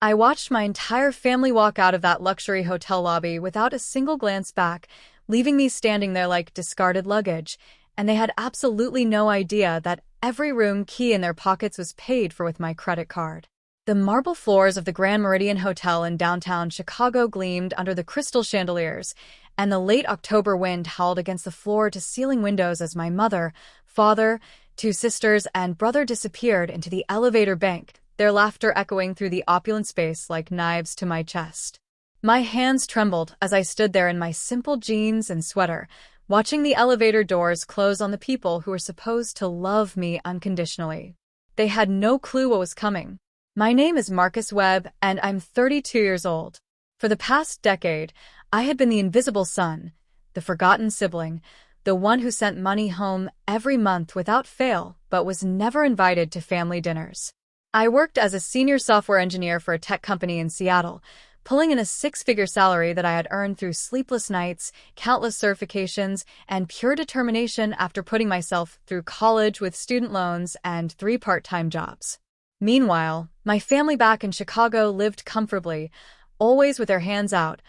I watched my entire family walk out of that luxury hotel lobby without a single glance back, leaving me standing there like discarded luggage, and they had absolutely no idea that every room key in their pockets was paid for with my credit card. The marble floors of the Grand Meridian Hotel in downtown Chicago gleamed under the crystal chandeliers, and the late October wind howled against the floor-to-ceiling windows as my mother, father, two sisters, and brother disappeared into the elevator bank, their laughter echoing through the opulent space like knives to my chest. My hands trembled as I stood there in my simple jeans and sweater, watching the elevator doors close on the people who were supposed to love me unconditionally. They had no clue what was coming. My name is Marcus Webb, and I'm 32 years old. For the past decade, I had been the invisible son, the forgotten sibling, the one who sent money home every month without fail but was never invited to family dinners. I worked as a senior software engineer for a tech company in Seattle, pulling in a six-figure salary that I had earned through sleepless nights, countless certifications, and pure determination after putting myself through college with student loans and 3 part-time jobs. Meanwhile, my family back in Chicago lived comfortably, always with their hands out,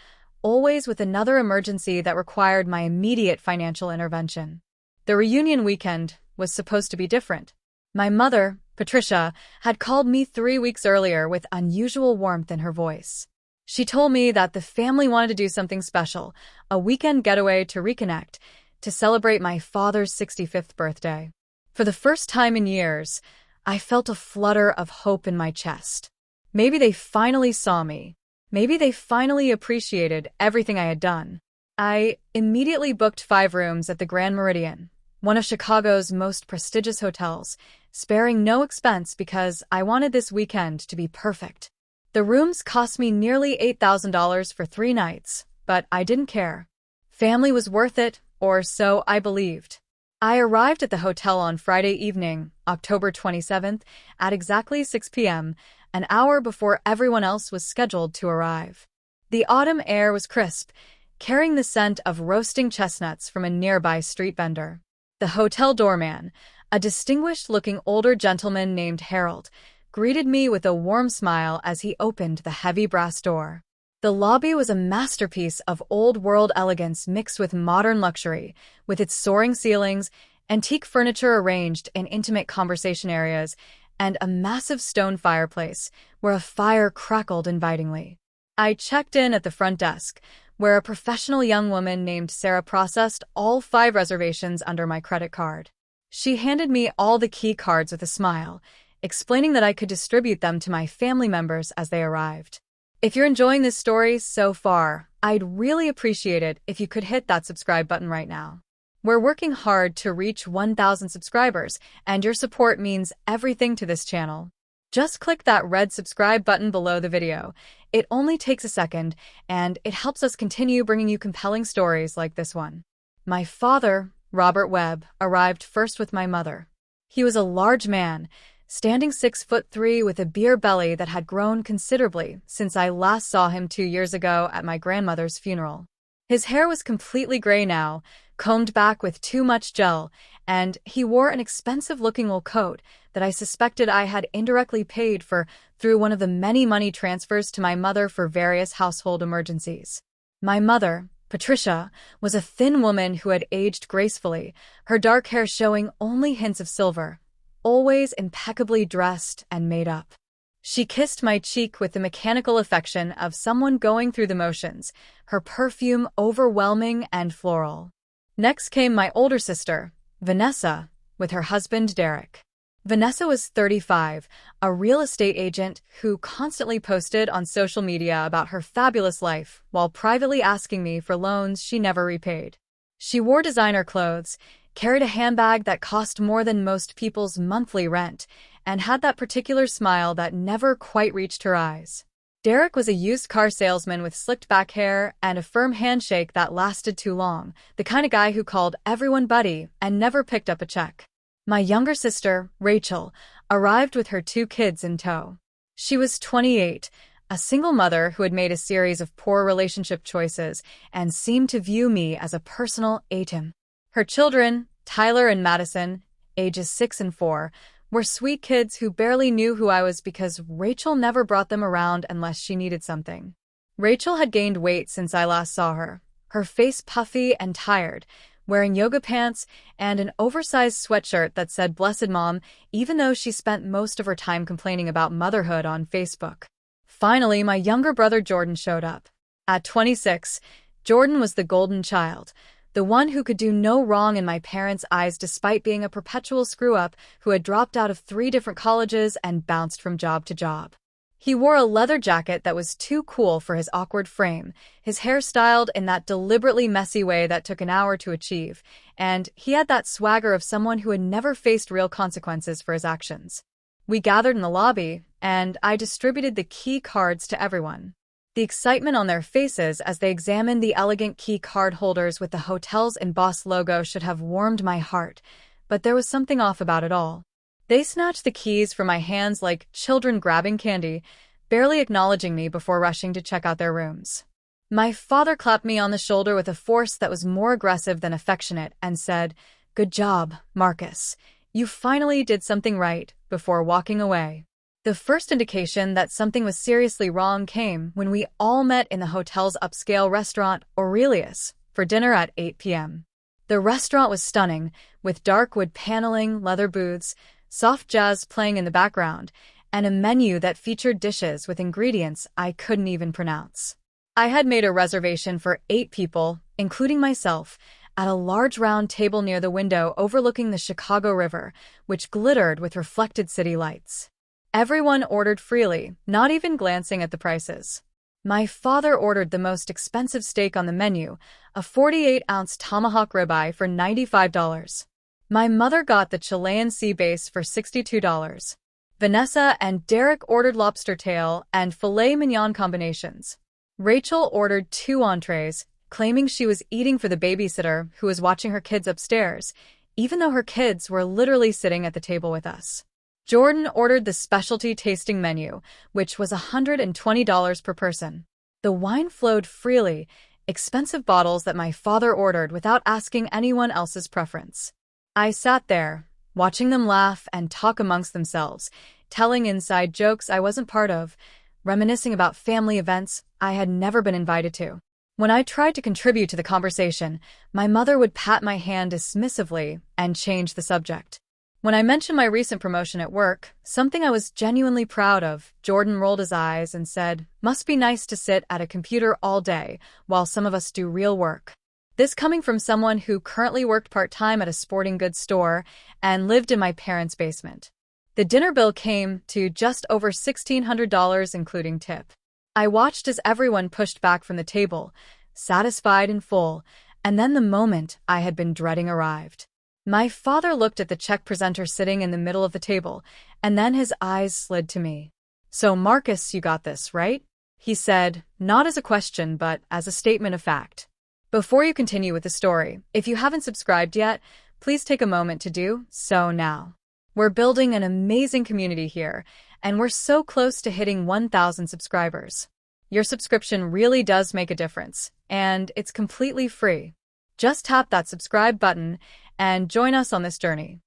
always with another emergency that required my immediate financial intervention. The reunion weekend was supposed to be different. My mother, Patricia, had called me 3 weeks earlier with unusual warmth in her voice. She told me that the family wanted to do something special, a weekend getaway to reconnect, to celebrate my father's 65th birthday. For the first time in years, I felt a flutter of hope in my chest. Maybe they finally saw me. Maybe they finally appreciated everything I had done. I immediately booked 5 rooms at the Grand Meridian, one of Chicago's most prestigious hotels, sparing no expense because I wanted this weekend to be perfect. The rooms cost me nearly $8,000 for 3 nights, but I didn't care. Family was worth it, or so I believed. I arrived at the hotel on Friday evening, October 27th, at exactly 6 p.m., an hour before everyone else was scheduled to arrive. The autumn air was crisp, carrying the scent of roasting chestnuts from a nearby street vendor. The hotel doorman, a distinguished-looking older gentleman named Harold, greeted me with a warm smile as he opened the heavy brass door. The lobby was a masterpiece of old-world elegance mixed with modern luxury, with its soaring ceilings, antique furniture arranged in intimate conversation areas, and a massive stone fireplace where a fire crackled invitingly. I checked in at the front desk, where a professional young woman named Sarah processed all 5 reservations under my credit card. She handed me all the key cards with a smile, explaining that I could distribute them to my family members as they arrived. If you're enjoying this story so far, I'd really appreciate it if you could hit that subscribe button right now. We're working hard to reach 1,000 subscribers, and your support means everything to this channel. Just click that red subscribe button below the video. It only takes a second, and it helps us continue bringing you compelling stories like this one. My father, Robert Webb, arrived first with my mother. He was a large man, standing 6'3" with a beer belly that had grown considerably since I last saw him 2 years ago at my grandmother's funeral. His hair was completely gray now, combed back with too much gel, and he wore an expensive-looking wool coat that I suspected I had indirectly paid for through one of the many money transfers to my mother for various household emergencies. My mother, Patricia, was a thin woman who had aged gracefully, her dark hair showing only hints of silver, always impeccably dressed and made up. She kissed my cheek with the mechanical affection of someone going through the motions, her perfume overwhelming and floral. Next came my older sister, Vanessa, with her husband Derek. Vanessa was 35, a real estate agent who constantly posted on social media about her fabulous life while privately asking me for loans she never repaid. She wore designer clothes, carried a handbag that cost more than most people's monthly rent, and had that particular smile that never quite reached her eyes. Derek was a used car salesman with slicked back hair and a firm handshake that lasted too long, the kind of guy who called everyone buddy and never picked up a check. My younger sister, Rachel, arrived with her 2 kids in tow. She was 28, a single mother who had made a series of poor relationship choices and seemed to view me as a personal ATM. Her children, Tyler and Madison, ages 6 and 4, were sweet kids who barely knew who I was because Rachel never brought them around unless she needed something. Rachel had gained weight since I last saw her, her face puffy and tired, wearing yoga pants and an oversized sweatshirt that said "Blessed Mom," even though she spent most of her time complaining about motherhood on Facebook. Finally, my younger brother Jordan showed up. At 26, Jordan was the golden child, the one who could do no wrong in my parents' eyes despite being a perpetual screw-up who had dropped out of 3 different colleges and bounced from job to job. He wore a leather jacket that was too cool for his awkward frame, his hair styled in that deliberately messy way that took an hour to achieve, and he had that swagger of someone who had never faced real consequences for his actions. We gathered in the lobby, and I distributed the key cards to everyone. The excitement on their faces as they examined the elegant key card holders with the hotel's embossed logo should have warmed my heart, but there was something off about it all. They snatched the keys from my hands like children grabbing candy, barely acknowledging me before rushing to check out their rooms. My father clapped me on the shoulder with a force that was more aggressive than affectionate and said, "Good job, Marcus. You finally did something right," before walking away. The first indication that something was seriously wrong came when we all met in the hotel's upscale restaurant, Aurelius, for dinner at 8 p.m. The restaurant was stunning, with dark wood paneling, leather booths, soft jazz playing in the background, and a menu that featured dishes with ingredients I couldn't even pronounce. I had made a reservation for 8 people, including myself, at a large round table near the window overlooking the Chicago River, which glittered with reflected city lights. Everyone ordered freely, not even glancing at the prices. My father ordered the most expensive steak on the menu, a 48-ounce tomahawk ribeye for $95. My mother got the Chilean sea bass for $62. Vanessa and Derek ordered lobster tail and filet mignon combinations. Rachel ordered 2 entrees, claiming she was eating for the babysitter who was watching her kids upstairs, even though her kids were literally sitting at the table with us. Jordan ordered the specialty tasting menu, which was $120 per person. The wine flowed freely, expensive bottles that my father ordered without asking anyone else's preference. I sat there, watching them laugh and talk amongst themselves, telling inside jokes I wasn't part of, reminiscing about family events I had never been invited to. When I tried to contribute to the conversation, my mother would pat my hand dismissively and change the subject. When I mentioned my recent promotion at work, something I was genuinely proud of, Jordan rolled his eyes and said, "Must be nice to sit at a computer all day while some of us do real work." This coming from someone who currently worked part-time at a sporting goods store and lived in my parents' basement. The dinner bill came to just over $1,600 including tip. I watched as everyone pushed back from the table, satisfied and full, and then the moment I had been dreading arrived. My father looked at the check presenter sitting in the middle of the table, and then his eyes slid to me. "So Marcus, you got this, right?" he said, not as a question but as a statement of fact. Before you continue with the story, if you haven't subscribed yet, please take a moment to do so now. We're building an amazing community here, and we're so close to hitting 1,000 subscribers. Your subscription really does make a difference, and it's completely free. Just tap that subscribe button and join us on this journey.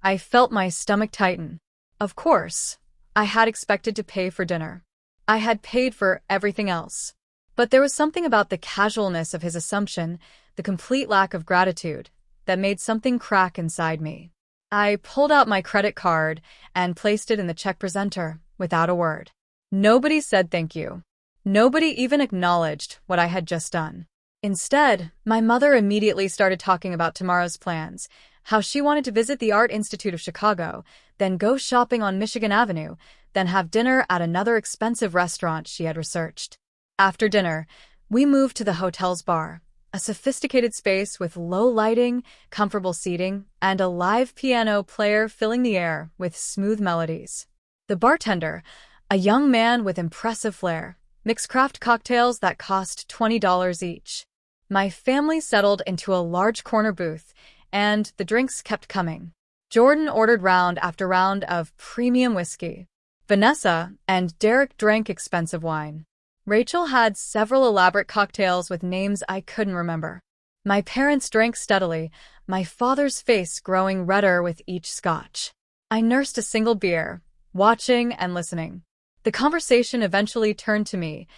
I felt my stomach tighten. Of course, I had expected to pay for dinner. I had paid for everything else. But there was something about the casualness of his assumption, the complete lack of gratitude, that made something crack inside me. I pulled out my credit card and placed it in the check presenter, without a word. Nobody said thank you. Nobody even acknowledged what I had just done. Instead, my mother immediately started talking about tomorrow's plans, how she wanted to visit the Art Institute of Chicago, then go shopping on Michigan Avenue, then have dinner at another expensive restaurant she had researched. After dinner, we moved to the hotel's bar, a sophisticated space with low lighting, comfortable seating, and a live piano player filling the air with smooth melodies. The bartender, a young man with impressive flair, mixed craft cocktails that cost $20 each. My family settled into a large corner booth, and the drinks kept coming. Jordan ordered round after round of premium whiskey. Vanessa and Derek drank expensive wine. Rachel had several elaborate cocktails with names I couldn't remember. My parents drank steadily, my father's face growing redder with each scotch. I nursed a single beer, watching and listening. The conversation eventually turned to me,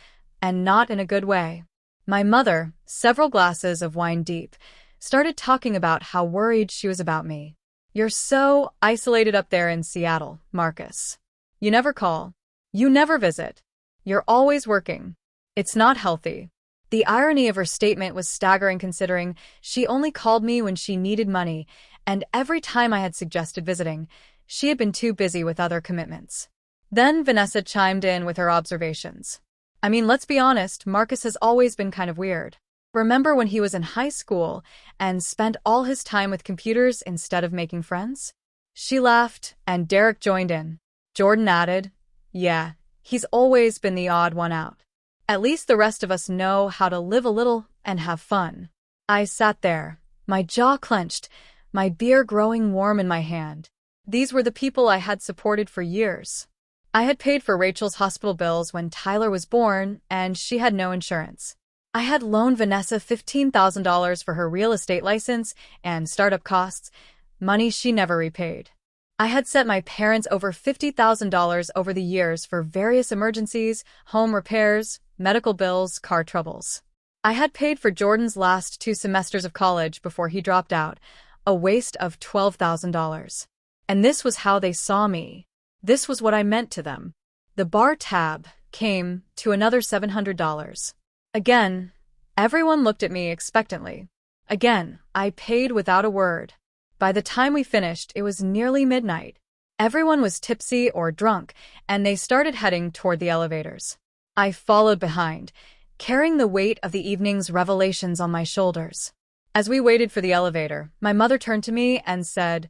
and not in a good way. My mother, several glasses of wine deep, started talking about how worried she was about me. "You're so isolated up there in Seattle, Marcus. You never call. You never visit. You're always working. It's not healthy." The irony of her statement was staggering considering she only called me when she needed money, and every time I had suggested visiting, she had been too busy with other commitments. Then Vanessa chimed in with her observations. "I mean, let's be honest, Marcus has always been kind of weird. Remember when he was in high school and spent all his time with computers instead of making friends?" She laughed, and Derek joined in. Jordan added, "Yeah, he's always been the odd one out. At least the rest of us know how to live a little and have fun." I sat there, my jaw clenched, my beer growing warm in my hand. These were the people I had supported for years. I had paid for Rachel's hospital bills when Tyler was born, and she had no insurance. I had loaned Vanessa $15,000 for her real estate license and startup costs, money she never repaid. I had sent my parents over $50,000 over the years for various emergencies, home repairs, medical bills, car troubles. I had paid for Jordan's last 2 semesters of college before he dropped out, a waste of $12,000. And this was how they saw me. This was what I meant to them. The bar tab came to another $700. Again, everyone looked at me expectantly. Again, I paid without a word. By the time we finished, it was nearly midnight. Everyone was tipsy or drunk, and they started heading toward the elevators. I followed behind, carrying the weight of the evening's revelations on my shoulders. As we waited for the elevator, my mother turned to me and said,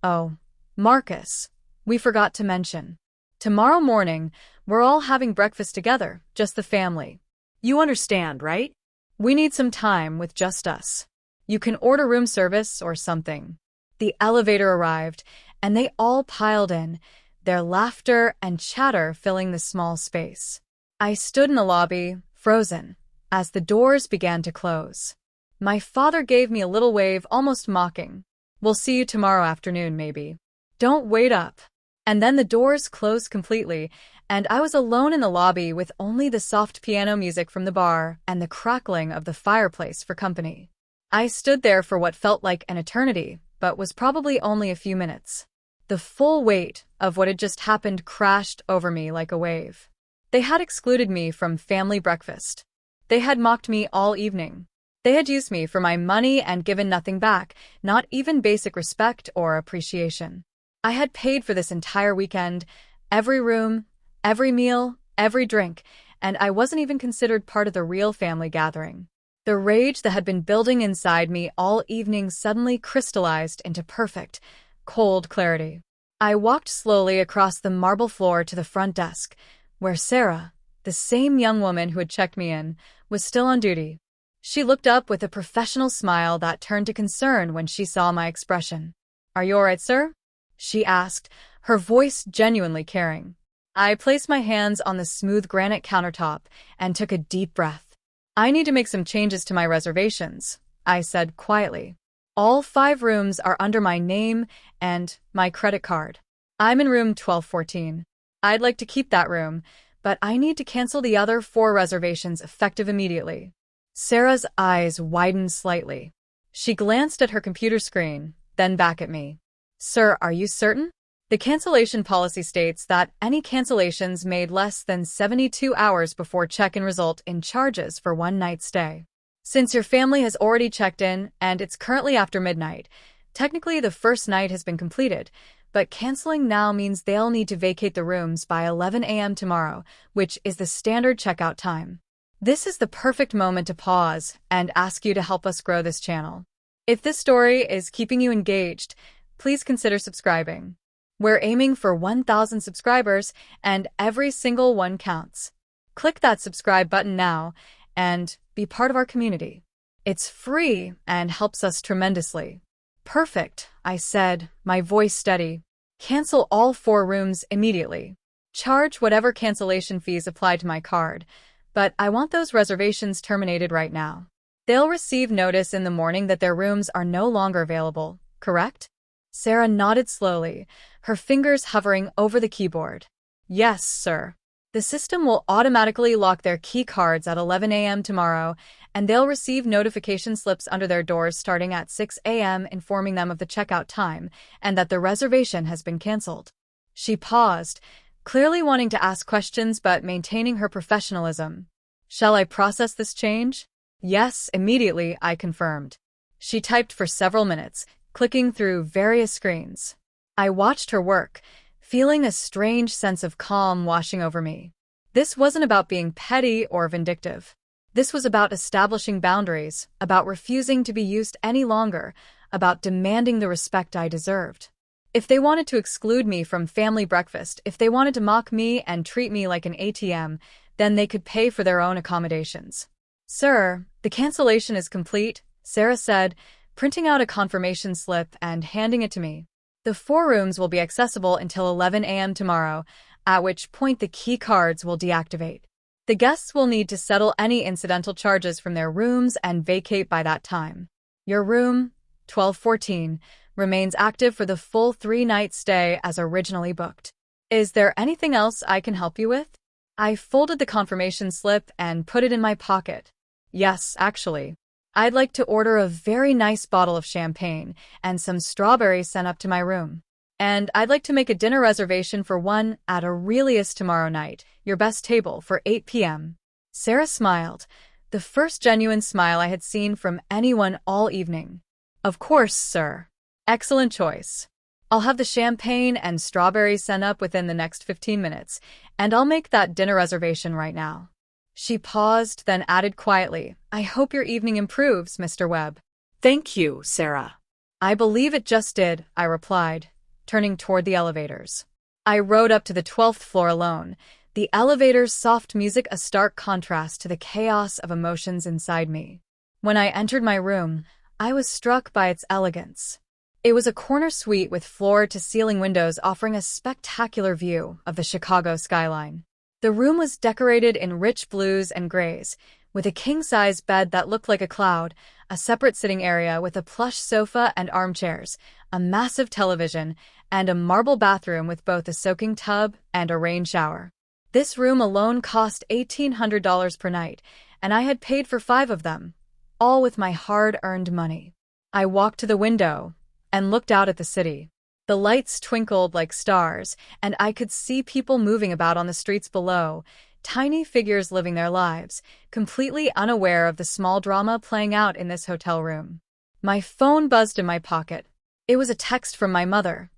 "Oh, Marcus, we forgot to mention. Tomorrow morning, we're all having breakfast together, just the family. You understand, right? We need some time with just us. You can order room service or something." The elevator arrived, and they all piled in, their laughter and chatter filling the small space. I stood in the lobby, frozen, as the doors began to close. My father gave me a little wave, almost mocking. "We'll see you tomorrow afternoon, maybe. Don't wait up." And then the doors closed completely, and I was alone in the lobby with only the soft piano music from the bar and the crackling of the fireplace for company. I stood there for what felt like an eternity, but was probably only a few minutes. The full weight of what had just happened crashed over me like a wave. They had excluded me from family breakfast. They had mocked me all evening. They had used me for my money and given nothing back, not even basic respect or appreciation. I had paid for this entire weekend, every room, every meal, every drink, and I wasn't even considered part of the real family gathering. The rage that had been building inside me all evening suddenly crystallized into perfect, cold clarity. I walked slowly across the marble floor to the front desk, where Sarah, the same young woman who had checked me in, was still on duty. She looked up with a professional smile that turned to concern when she saw my expression. "Are you all right, sir?" she asked, her voice genuinely caring. I placed my hands on the smooth granite countertop and took a deep breath. "I need to make some changes to my reservations," I said quietly. "All 5 rooms are under my name and my credit card. I'm in room 1214. I'd like to keep that room, but I need to cancel the other 4 reservations effective immediately." Sarah's eyes widened slightly. She glanced at her computer screen, then back at me. "Sir, are you certain? The cancellation policy states that any cancellations made less than 72 hours before check-in result in charges for one night stay. Since your family has already checked in and it's currently after midnight, technically the first night has been completed, but canceling now means they'll need to vacate the rooms by 11 a.m. tomorrow, which is the standard checkout time. This is the perfect moment to pause and ask you to help us grow this channel. If this story is keeping you engaged, please consider subscribing. We're aiming for 1,000 subscribers, and every single one counts. Click that subscribe button now and be part of our community. It's free and helps us tremendously. "Perfect," I said, my voice steady. "Cancel all 4 rooms immediately. Charge whatever cancellation fees apply to my card, but I want those reservations terminated right now. They'll receive notice in the morning that their rooms are no longer available, correct?" Sarah nodded slowly, her fingers hovering over the keyboard. Yes, sir. The system will automatically lock their key cards at 11 a.m. tomorrow, and they'll receive notification slips under their doors starting at 6 a.m. informing them of the checkout time and that the reservation has been canceled. She paused, clearly wanting to ask questions but maintaining her professionalism. Shall I process this change? Yes, immediately, I confirmed. She typed for several minutes, clicking through various screens. I watched her work, feeling a strange sense of calm washing over me. This wasn't about being petty or vindictive. This was about establishing boundaries, about refusing to be used any longer, about demanding the respect I deserved. If they wanted to exclude me from family breakfast, if they wanted to mock me and treat me like an ATM, then they could pay for their own accommodations. Sir, the cancellation is complete, Sarah said, printing out a confirmation slip and handing it to me. The 4 rooms will be accessible until 11 a.m. tomorrow, at which point the key cards will deactivate. The guests will need to settle any incidental charges from their rooms and vacate by that time. Your room, 1214, remains active for the full 3-night stay as originally booked. Is there anything else I can help you with? I folded the confirmation slip and put it in my pocket. Yes, actually. I'd like to order a very nice bottle of champagne and some strawberries sent up to my room. And I'd like to make a dinner reservation for one at Aurelius tomorrow night, your best table, for 8 p.m. Sarah smiled, the first genuine smile I had seen from anyone all evening. Of course, sir. Excellent choice. I'll have the champagne and strawberries sent up within the next 15 minutes, and I'll make that dinner reservation right now. She paused, then added quietly, I hope your evening improves, Mr. Webb. Thank you, Sarah. I believe it just did, I replied, turning toward the elevators. I rode up to the 12th floor alone, the elevator's soft music a stark contrast to the chaos of emotions inside me. When I entered my room, I was struck by its elegance. It was a corner suite with floor-to-ceiling windows offering a spectacular view of the Chicago skyline. The room was decorated in rich blues and grays, with a king-size bed that looked like a cloud, a separate sitting area with a plush sofa and armchairs, a massive television, and a marble bathroom with both a soaking tub and a rain shower. This room alone cost $1,800 per night, and I had paid for 5 of them, all with my hard-earned money. I walked to the window and looked out at the city. The lights twinkled like stars, and I could see people moving about on the streets below, tiny figures living their lives, completely unaware of the small drama playing out in this hotel room. My phone buzzed in my pocket. It was a text from my mother.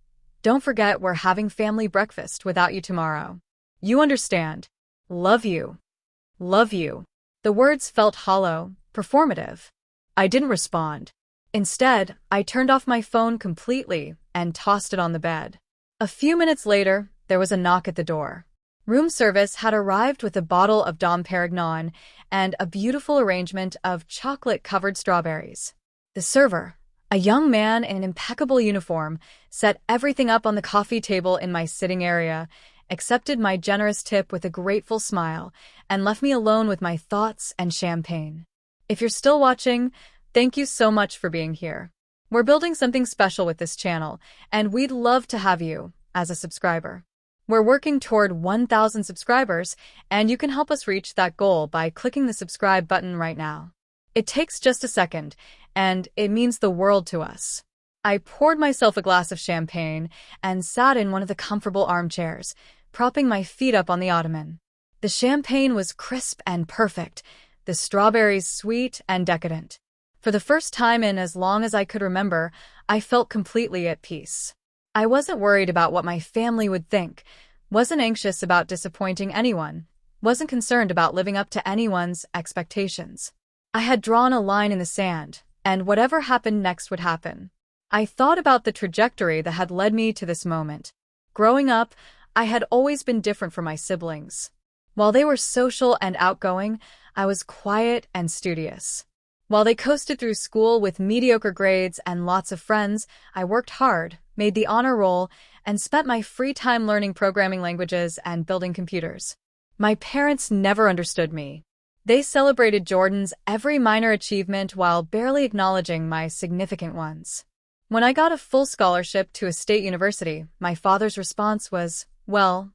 Don't forget we're having family breakfast without you tomorrow. You understand. Love you. Love you. The words felt hollow, performative. I didn't respond. Instead, I turned off my phone completely and tossed it on the bed. A few minutes later, there was a knock at the door. Room service had arrived with a bottle of Dom Perignon and a beautiful arrangement of chocolate-covered strawberries. The server, a young man in an impeccable uniform, set everything up on the coffee table in my sitting area, accepted my generous tip with a grateful smile, and left me alone with my thoughts and champagne. If you're still watching, thank you so much for being here. We're building something special with this channel, and we'd love to have you as a subscriber. We're working toward 1,000 subscribers, and you can help us reach that goal by clicking the subscribe button right now. It takes just a second, and it means the world to us. I poured myself a glass of champagne and sat in one of the comfortable armchairs, propping my feet up on the ottoman. The champagne was crisp and perfect, the strawberries sweet and decadent. For the first time in as long as I could remember, I felt completely at peace. I wasn't worried about what my family would think, wasn't anxious about disappointing anyone, wasn't concerned about living up to anyone's expectations. I had drawn a line in the sand, and whatever happened next would happen. I thought about the trajectory that had led me to this moment. Growing up, I had always been different from my siblings. While they were social and outgoing, I was quiet and studious. While they coasted through school with mediocre grades and lots of friends, I worked hard, made the honor roll, and spent my free time learning programming languages and building computers. My parents never understood me. They celebrated Jordan's every minor achievement while barely acknowledging my significant ones. When I got a full scholarship to a state university, my father's response was, well,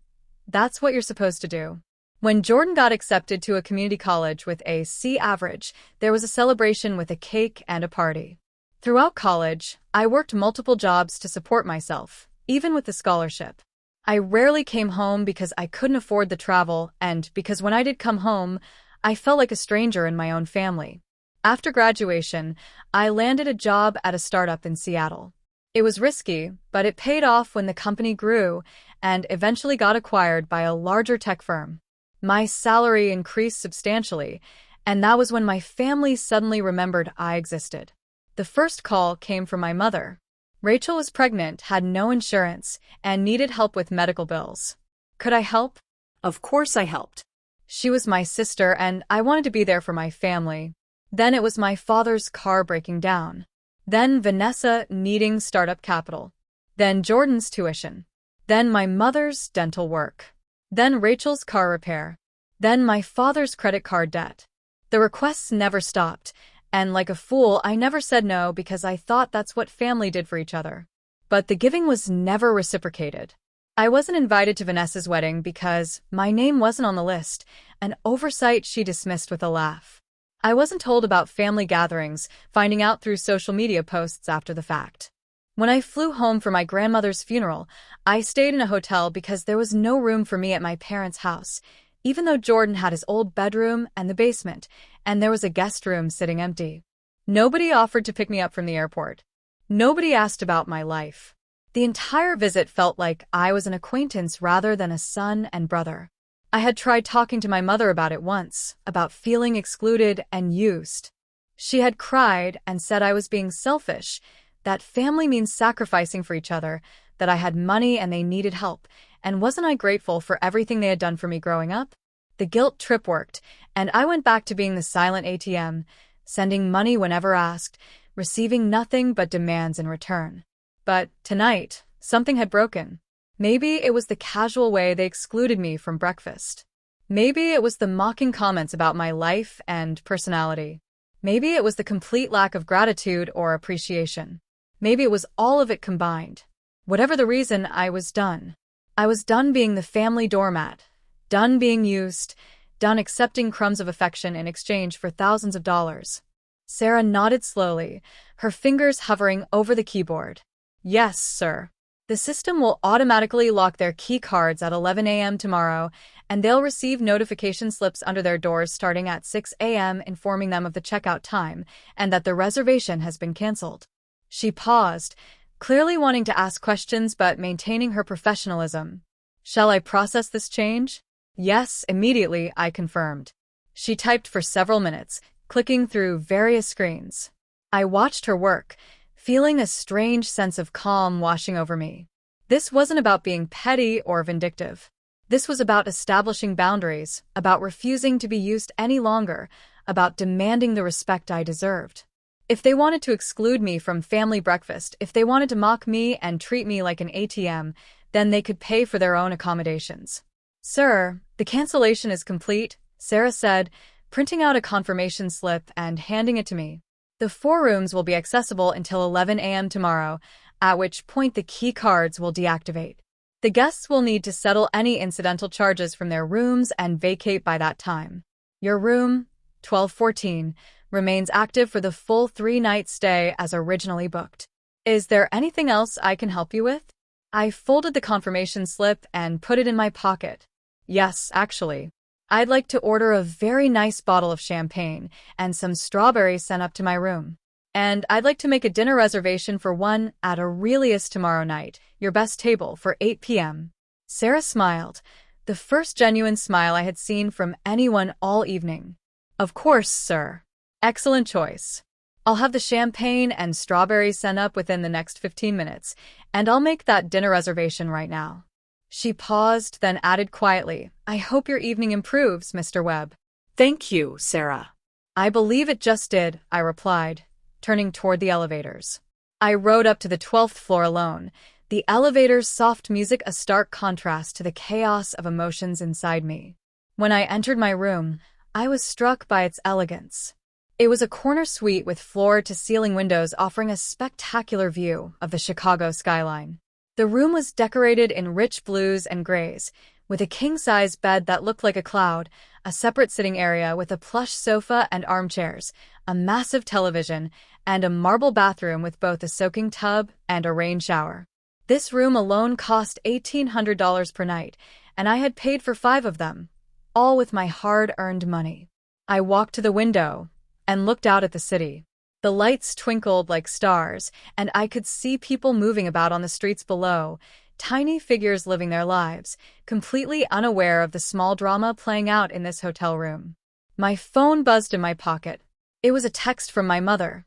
that's what you're supposed to do. When Jordan got accepted to a community college with a C average, there was a celebration with a cake and a party. Throughout college, I worked multiple jobs to support myself, even with the scholarship. I rarely came home because I couldn't afford the travel, and because when I did come home, I felt like a stranger in my own family. After graduation, I landed a job at a startup in Seattle. It was risky, but it paid off when the company grew and eventually got acquired by a larger tech firm. My salary increased substantially, and that was when my family suddenly remembered I existed. The first call came from my mother. Rachel was pregnant, had no insurance, and needed help with medical bills. Could I help? Of course I helped. She was my sister, and I wanted to be there for my family. Then it was my father's car breaking down. Then Vanessa needing startup capital. Then Jordan's tuition. Then my mother's dental work. Then Rachel's car repair. Then my father's credit card debt. The requests never stopped, and like a fool, I never said no because I thought that's what family did for each other. But the giving was never reciprocated. I wasn't invited to Vanessa's wedding because my name wasn't on the list, an oversight she dismissed with a laugh. I wasn't told about family gatherings, finding out through social media posts after the fact. When I flew home for my grandmother's funeral, I stayed in a hotel because there was no room for me at my parents' house, even though Jordan had his old bedroom and the basement, and there was a guest room sitting empty. Nobody offered to pick me up from the airport. Nobody asked about my life. The entire visit felt like I was an acquaintance rather than a son and brother. I had tried talking to my mother about it once, about feeling excluded and used. She had cried and said I was being selfish, that family means sacrificing for each other, that I had money and they needed help, and wasn't I grateful for everything they had done for me growing up? The guilt trip worked, and I went back to being the silent ATM, sending money whenever asked, receiving nothing but demands in return. But tonight, something had broken. Maybe it was the casual way they excluded me from breakfast. Maybe it was the mocking comments about my life and personality. Maybe it was the complete lack of gratitude or appreciation. Maybe it was all of it combined. Whatever the reason, I was done. I was done being the family doormat, done being used, done accepting crumbs of affection in exchange for thousands of dollars. Sarah nodded slowly, her fingers hovering over the keyboard. Yes, sir. The system will automatically lock their key cards at 11 a.m. tomorrow, and they'll receive notification slips under their doors starting at 6 a.m. informing them of the checkout time and that the reservation has been canceled. She paused, clearly wanting to ask questions but maintaining her professionalism. Shall I process this change? Yes, immediately, I confirmed. She typed for several minutes, clicking through various screens. I watched her work, feeling a strange sense of calm washing over me. This wasn't about being petty or vindictive. This was about establishing boundaries, about refusing to be used any longer, about demanding the respect I deserved. If they wanted to exclude me from family breakfast, if they wanted to mock me and treat me like an ATM, then they could pay for their own accommodations. Sir, the cancellation is complete, Sarah said, printing out a confirmation slip and handing it to me. The 4 rooms will be accessible until 11 a.m. tomorrow, at which point the key cards will deactivate. The guests will need to settle any incidental charges from their rooms and vacate by that time. Your room, 1214, remains active for the full 3-night stay as originally booked. Is there anything else I can help you with? I folded the confirmation slip and put it in my pocket. Yes, actually. I'd like to order a very nice bottle of champagne and some strawberries sent up to my room. And I'd like to make a dinner reservation for one at Aurelius tomorrow night, your best table, for 8 p.m. Sarah smiled, the first genuine smile I had seen from anyone all evening. Of course, sir. Excellent choice. I'll have the champagne and strawberries sent up within the next 15 minutes, and I'll make that dinner reservation right now. She paused, then added quietly, I hope your evening improves, Mr. Webb. Thank you, Sarah. I believe it just did, I replied, turning toward the elevators. I rode up to the 12th floor alone, the elevator's soft music a stark contrast to the chaos of emotions inside me. When I entered my room, I was struck by its elegance. It was a corner suite with floor-to-ceiling windows offering a spectacular view of the Chicago skyline. The room was decorated in rich blues and grays, with a king-size bed that looked like a cloud, a separate sitting area with a plush sofa and armchairs, a massive television, and a marble bathroom with both a soaking tub and a rain shower. This room alone cost $1,800 per night, and I had paid for 5 of them, all with my hard-earned money. I walked to the window and looked out at the city. The lights twinkled like stars, and I could see people moving about on the streets below, tiny figures living their lives, completely unaware of the small drama playing out in this hotel room. My phone buzzed in my pocket. It was a text from my mother.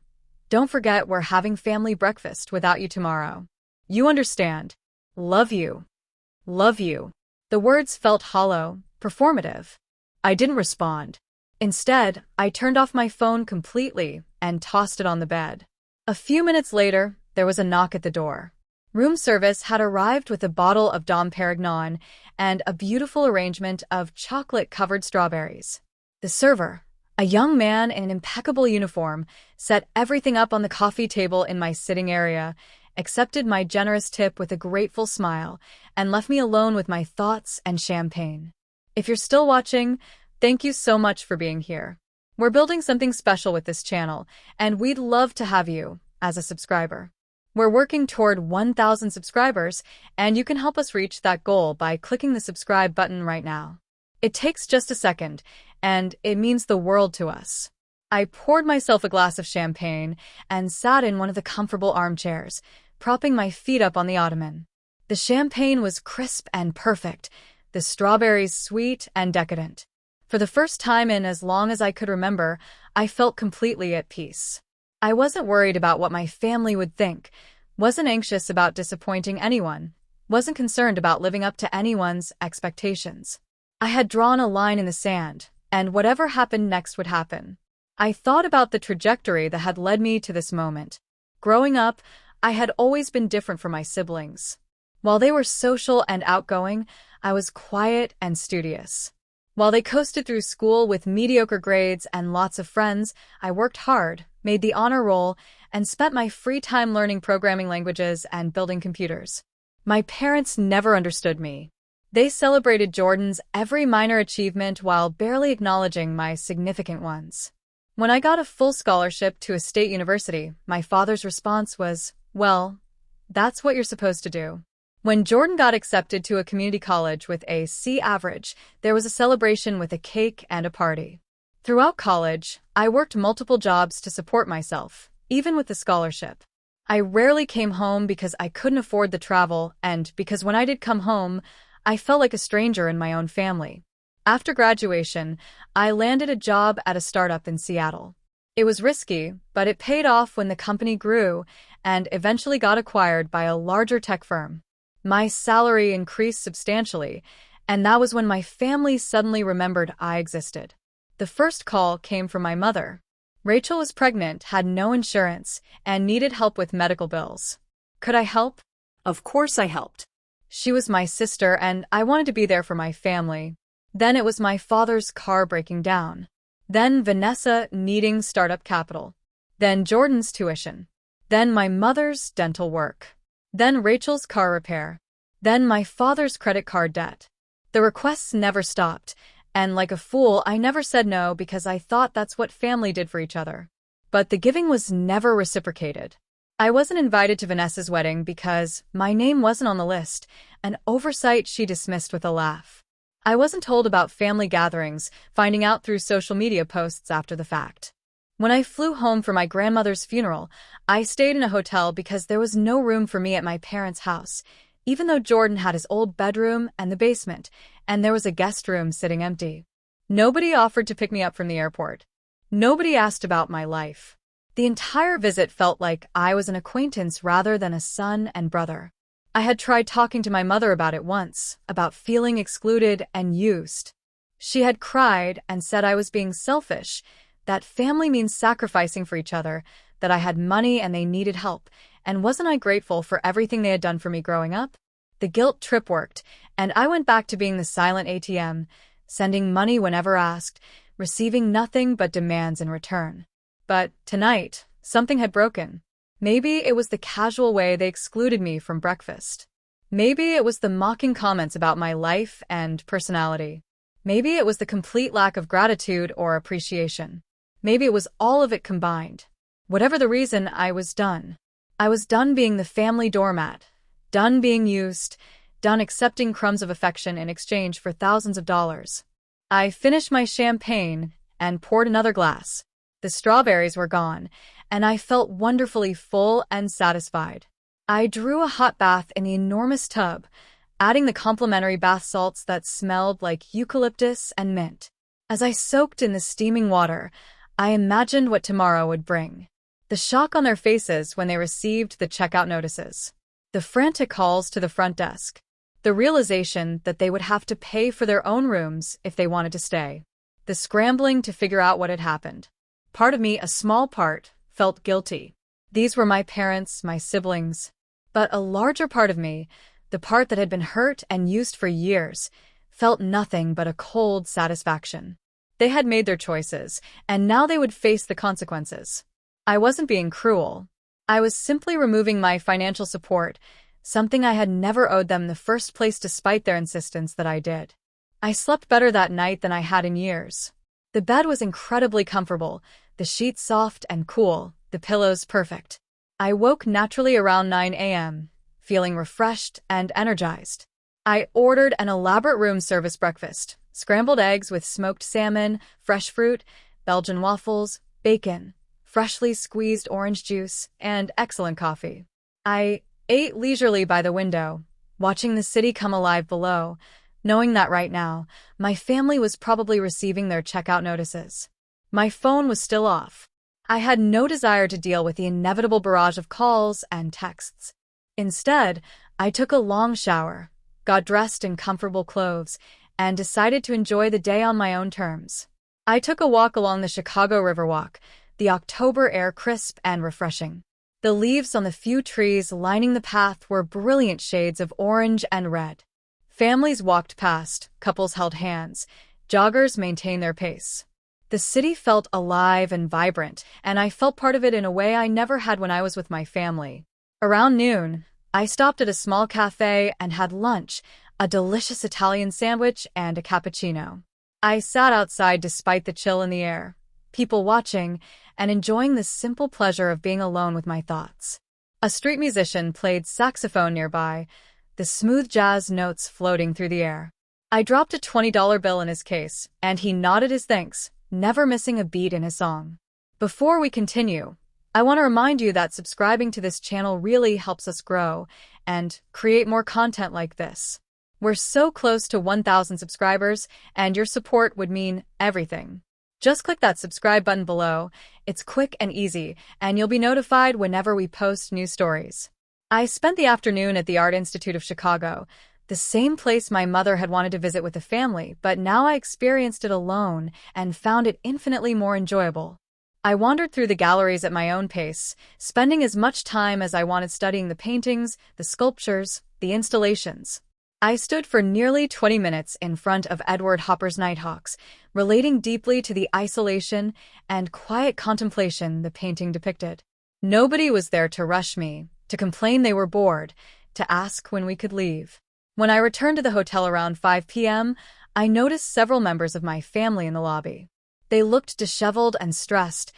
"Don't forget we're having family breakfast without you tomorrow. You understand. Love you. Love you." The words felt hollow, performative. I didn't respond. Instead, I turned off my phone completely and tossed it on the bed. A few minutes later, there was a knock at the door. Room service had arrived with a bottle of Dom Perignon and a beautiful arrangement of chocolate-covered strawberries. The server, a young man in an impeccable uniform, set everything up on the coffee table in my sitting area, accepted my generous tip with a grateful smile, and left me alone with my thoughts and champagne. If you're still watching, thank you so much for being here. We're building something special with this channel, and we'd love to have you as a subscriber. We're working toward 1,000 subscribers, and you can help us reach that goal by clicking the subscribe button right now. It takes just a second, and it means the world to us. I poured myself a glass of champagne and sat in one of the comfortable armchairs, propping my feet up on the ottoman. The champagne was crisp and perfect, the strawberries sweet and decadent. For the first time in as long as I could remember, I felt completely at peace. I wasn't worried about what my family would think, wasn't anxious about disappointing anyone, wasn't concerned about living up to anyone's expectations. I had drawn a line in the sand, and whatever happened next would happen. I thought about the trajectory that had led me to this moment. Growing up, I had always been different from my siblings. While they were social and outgoing, I was quiet and studious. While they coasted through school with mediocre grades and lots of friends, I worked hard, made the honor roll, and spent my free time learning programming languages and building computers. My parents never understood me. They celebrated Jordan's every minor achievement while barely acknowledging my significant ones. When I got a full scholarship to a state university, my father's response was, "Well, that's what you're supposed to do." When Jordan got accepted to a community college with a C average, there was a celebration with a cake and a party. Throughout college, I worked multiple jobs to support myself, even with the scholarship. I rarely came home because I couldn't afford the travel, and because when I did come home, I felt like a stranger in my own family. After graduation, I landed a job at a startup in Seattle. It was risky, but it paid off when the company grew and eventually got acquired by a larger tech firm. My salary increased substantially, and that was when my family suddenly remembered I existed. The first call came from my mother. Rachel was pregnant, had no insurance, and needed help with medical bills. Could I help? Of course I helped. She was my sister, and I wanted to be there for my family. Then it was my father's car breaking down. Then Vanessa needing startup capital. Then Jordan's tuition. Then my mother's dental work. Then Rachel's car repair. Then my father's credit card debt. The requests never stopped, and like a fool, I never said no because I thought that's what family did for each other. But the giving was never reciprocated. I wasn't invited to Vanessa's wedding because my name wasn't on the list, an oversight she dismissed with a laugh. I wasn't told about family gatherings, finding out through social media posts after the fact. When I flew home for my grandmother's funeral, I stayed in a hotel because there was no room for me at my parents' house, even though Jordan had his old bedroom and the basement, and there was a guest room sitting empty. Nobody offered to pick me up from the airport. Nobody asked about my life. The entire visit felt like I was an acquaintance rather than a son and brother. I had tried talking to my mother about it once, about feeling excluded and used. She had cried and said I was being selfish, that family means sacrificing for each other, that I had money and they needed help, and wasn't I grateful for everything they had done for me growing up? The guilt trip worked, and I went back to being the silent ATM, sending money whenever asked, receiving nothing but demands in return. But tonight, something had broken. Maybe it was the casual way they excluded me from breakfast. Maybe it was the mocking comments about my life and personality. Maybe it was the complete lack of gratitude or appreciation. Maybe it was all of it combined. Whatever the reason, I was done. I was done being the family doormat, done being used, done accepting crumbs of affection in exchange for thousands of dollars. I finished my champagne and poured another glass. The strawberries were gone, and I felt wonderfully full and satisfied. I drew a hot bath in the enormous tub, adding the complimentary bath salts that smelled like eucalyptus and mint. As I soaked in the steaming water, I imagined what tomorrow would bring. The shock on their faces when they received the checkout notices. The frantic calls to the front desk. The realization that they would have to pay for their own rooms if they wanted to stay. The scrambling to figure out what had happened. Part of me, a small part, felt guilty. These were my parents, my siblings. But a larger part of me, the part that had been hurt and used for years, felt nothing but a cold satisfaction. They had made their choices, and now they would face the consequences. I wasn't being cruel. I was simply removing my financial support, something I had never owed them in the first place despite their insistence that I did. I slept better that night than I had in years. The bed was incredibly comfortable, the sheets soft and cool, the pillows perfect. I woke naturally around 9 a.m., feeling refreshed and energized. I ordered an elaborate room service breakfast, scrambled eggs with smoked salmon, fresh fruit, Belgian waffles, bacon, freshly squeezed orange juice, and excellent coffee. I ate leisurely by the window, watching the city come alive below, knowing that right now, my family was probably receiving their checkout notices. My phone was still off. I had no desire to deal with the inevitable barrage of calls and texts. Instead, I took a long shower, got dressed in comfortable clothes, and decided to enjoy the day on my own terms. I took a walk along the Chicago Riverwalk, the October air crisp and refreshing. The leaves on the few trees lining the path were brilliant shades of orange and red. Families walked past, couples held hands, joggers maintained their pace. The city felt alive and vibrant, and I felt part of it in a way I never had when I was with my family. Around noon, I stopped at a small cafe and had lunch, a delicious Italian sandwich and a cappuccino. I sat outside despite the chill in the air, people watching, and enjoying the simple pleasure of being alone with my thoughts. A street musician played saxophone nearby, the smooth jazz notes floating through the air. I dropped a $20 bill in his case, and he nodded his thanks, never missing a beat in his song. Before we continue, I want to remind you that subscribing to this channel really helps us grow and create more content like this. We're so close to 1,000 subscribers, and your support would mean everything. Just click that subscribe button below. It's quick and easy, and you'll be notified whenever we post new stories. I spent the afternoon at the Art Institute of Chicago, the same place my mother had wanted to visit with the family, but now I experienced it alone and found it infinitely more enjoyable. I wandered through the galleries at my own pace, spending as much time as I wanted studying the paintings, the sculptures, the installations. I stood for nearly 20 minutes in front of Edward Hopper's Nighthawks, relating deeply to the isolation and quiet contemplation the painting depicted. Nobody was there to rush me, to complain they were bored, to ask when we could leave. When I returned to the hotel around 5 p.m., I noticed several members of my family in the lobby. They looked disheveled and stressed,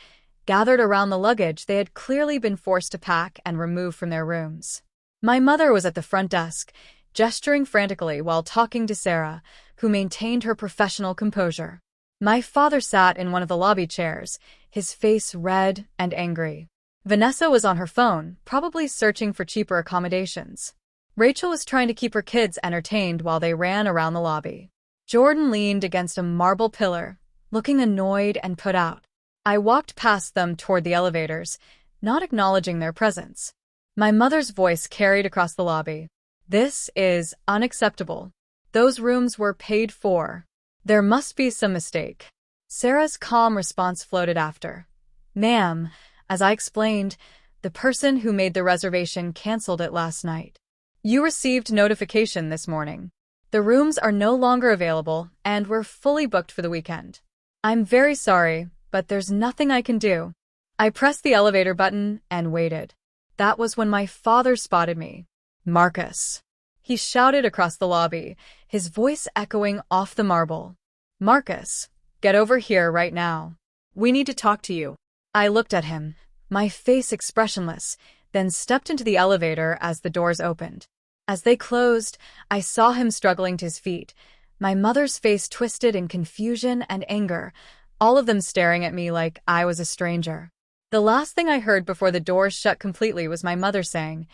gathered around the luggage they had clearly been forced to pack and remove from their rooms. My mother was at the front desk, gesturing frantically while talking to Sarah, who maintained her professional composure. My father sat in one of the lobby chairs, his face red and angry. Vanessa was on her phone, probably searching for cheaper accommodations. Rachel was trying to keep her kids entertained while they ran around the lobby. Jordan leaned against a marble pillar, looking annoyed and put out. I walked past them toward the elevators, not acknowledging their presence. My mother's voice carried across the lobby. "This is unacceptable. Those rooms were paid for. There must be some mistake." Sarah's calm response floated after. "Ma'am, as I explained, the person who made the reservation canceled it last night. You received notification this morning. The rooms are no longer available, and we're fully booked for the weekend. I'm very sorry, but there's nothing I can do." I pressed the elevator button and waited. That was when my father spotted me. "Marcus." He shouted across the lobby, his voice echoing off the marble. "Marcus, get over here right now. We need to talk to you." I looked at him, my face expressionless, then stepped into the elevator as the doors opened. As they closed, I saw him struggling to his feet, my mother's face twisted in confusion and anger, all of them staring at me like I was a stranger. The last thing I heard before the doors shut completely was my mother saying,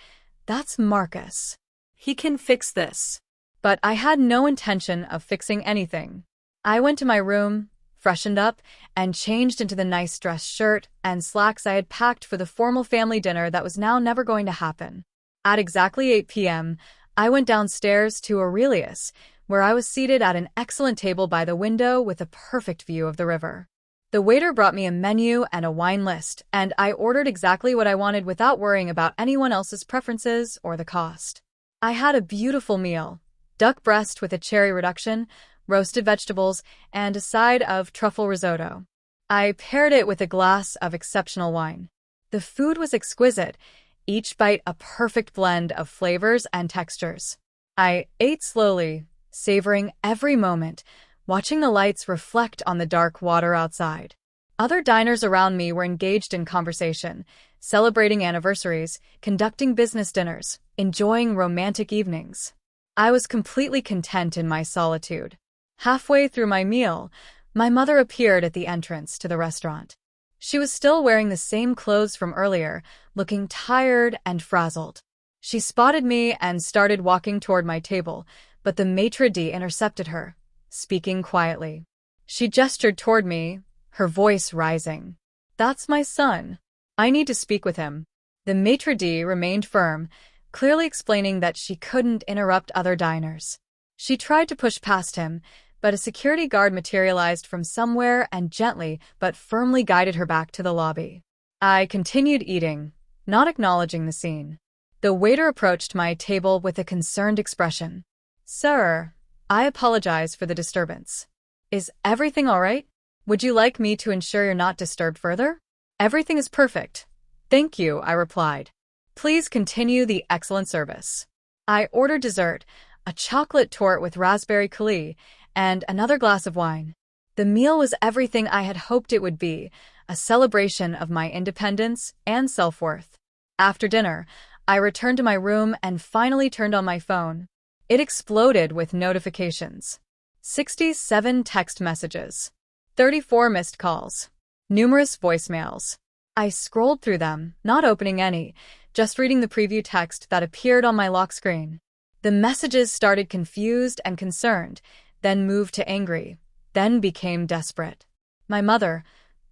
"That's Marcus. He can fix this." But I had no intention of fixing anything. I went to my room, freshened up, and changed into the nice dress shirt and slacks I had packed for the formal family dinner that was now never going to happen. At exactly 8 p.m., I went downstairs to Aurelius, where I was seated at an excellent table by the window with a perfect view of the river. The waiter brought me a menu and a wine list, and I ordered exactly what I wanted without worrying about anyone else's preferences or the cost. I had a beautiful meal: duck breast with a cherry reduction, roasted vegetables, and a side of truffle risotto. I paired it with a glass of exceptional wine. The food was exquisite, each bite a perfect blend of flavors and textures. I ate slowly, savoring every moment, watching the lights reflect on the dark water outside. Other diners around me were engaged in conversation, celebrating anniversaries, conducting business dinners, enjoying romantic evenings. I was completely content in my solitude. Halfway through my meal, my mother appeared at the entrance to the restaurant. She was still wearing the same clothes from earlier, looking tired and frazzled. She spotted me and started walking toward my table, but the maitre d' intercepted her, speaking quietly. She gestured toward me, her voice rising. "That's my son. I need to speak with him." The maitre d' remained firm, clearly explaining that she couldn't interrupt other diners. She tried to push past him, but a security guard materialized from somewhere and gently but firmly guided her back to the lobby. I continued eating, not acknowledging the scene. The waiter approached my table with a concerned expression. "Sir, I apologize for the disturbance. Is everything all right? Would you like me to ensure you're not disturbed further?" "Everything is perfect. Thank you," I replied. "Please continue the excellent service." I ordered dessert, a chocolate torte with raspberry coulis, and another glass of wine. The meal was everything I had hoped it would be, a celebration of my independence and self-worth. After dinner, I returned to my room and finally turned on my phone. It exploded with notifications. 67 text messages, 34 missed calls, numerous voicemails. I scrolled through them, not opening any, just reading the preview text that appeared on my lock screen. The messages started confused and concerned, then moved to angry, then became desperate. My mother: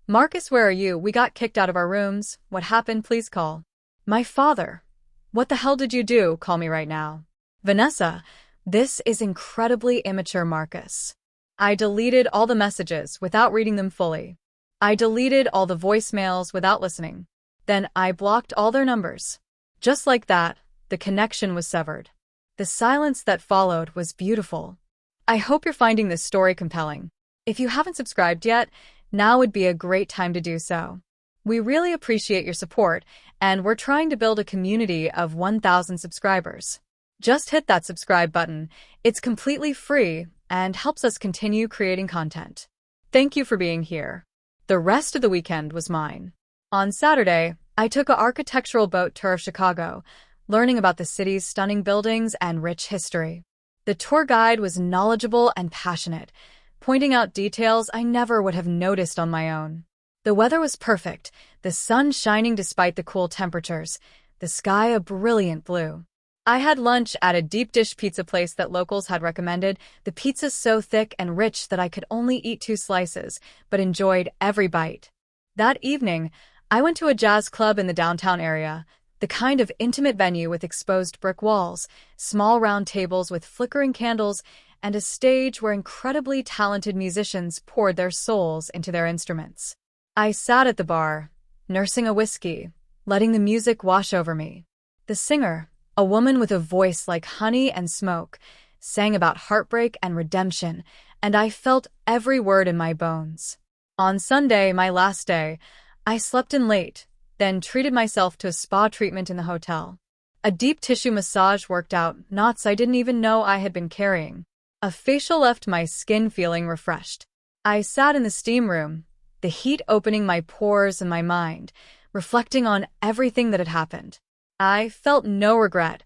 "Marcus, where are you? We got kicked out of our rooms. What happened? Please call." My father: "What the hell did you do? Call me right now." Vanessa: "This is incredibly immature, Marcus." I deleted all the messages without reading them fully. I deleted all the voicemails without listening. Then I blocked all their numbers. Just like that, the connection was severed. The silence that followed was beautiful. I hope you're finding this story compelling. If you haven't subscribed yet, now would be a great time to do so. We really appreciate your support, and we're trying to build a community of 1,000 subscribers. Just hit that subscribe button. It's completely free and helps us continue creating content. Thank you for being here. The rest of the weekend was mine. On Saturday, I took an architectural boat tour of Chicago, learning about the city's stunning buildings and rich history. The tour guide was knowledgeable and passionate, pointing out details I never would have noticed on my own. The weather was perfect, the sun shining despite the cool temperatures, the sky a brilliant blue. I had lunch at a deep dish pizza place that locals had recommended, the pizza so thick and rich that I could only eat 2 slices, but enjoyed every bite. That evening, I went to a jazz club in the downtown area, the kind of intimate venue with exposed brick walls, small round tables with flickering candles, and a stage where incredibly talented musicians poured their souls into their instruments. I sat at the bar, nursing a whiskey, letting the music wash over me. The singer, a woman with a voice like honey and smoke, sang about heartbreak and redemption, and I felt every word in my bones. On Sunday, my last day, I slept in late, then treated myself to a spa treatment in the hotel. A deep tissue massage worked out knots I didn't even know I had been carrying. A facial left my skin feeling refreshed. I sat in the steam room, the heat opening my pores and my mind, reflecting on everything that had happened. I felt no regret,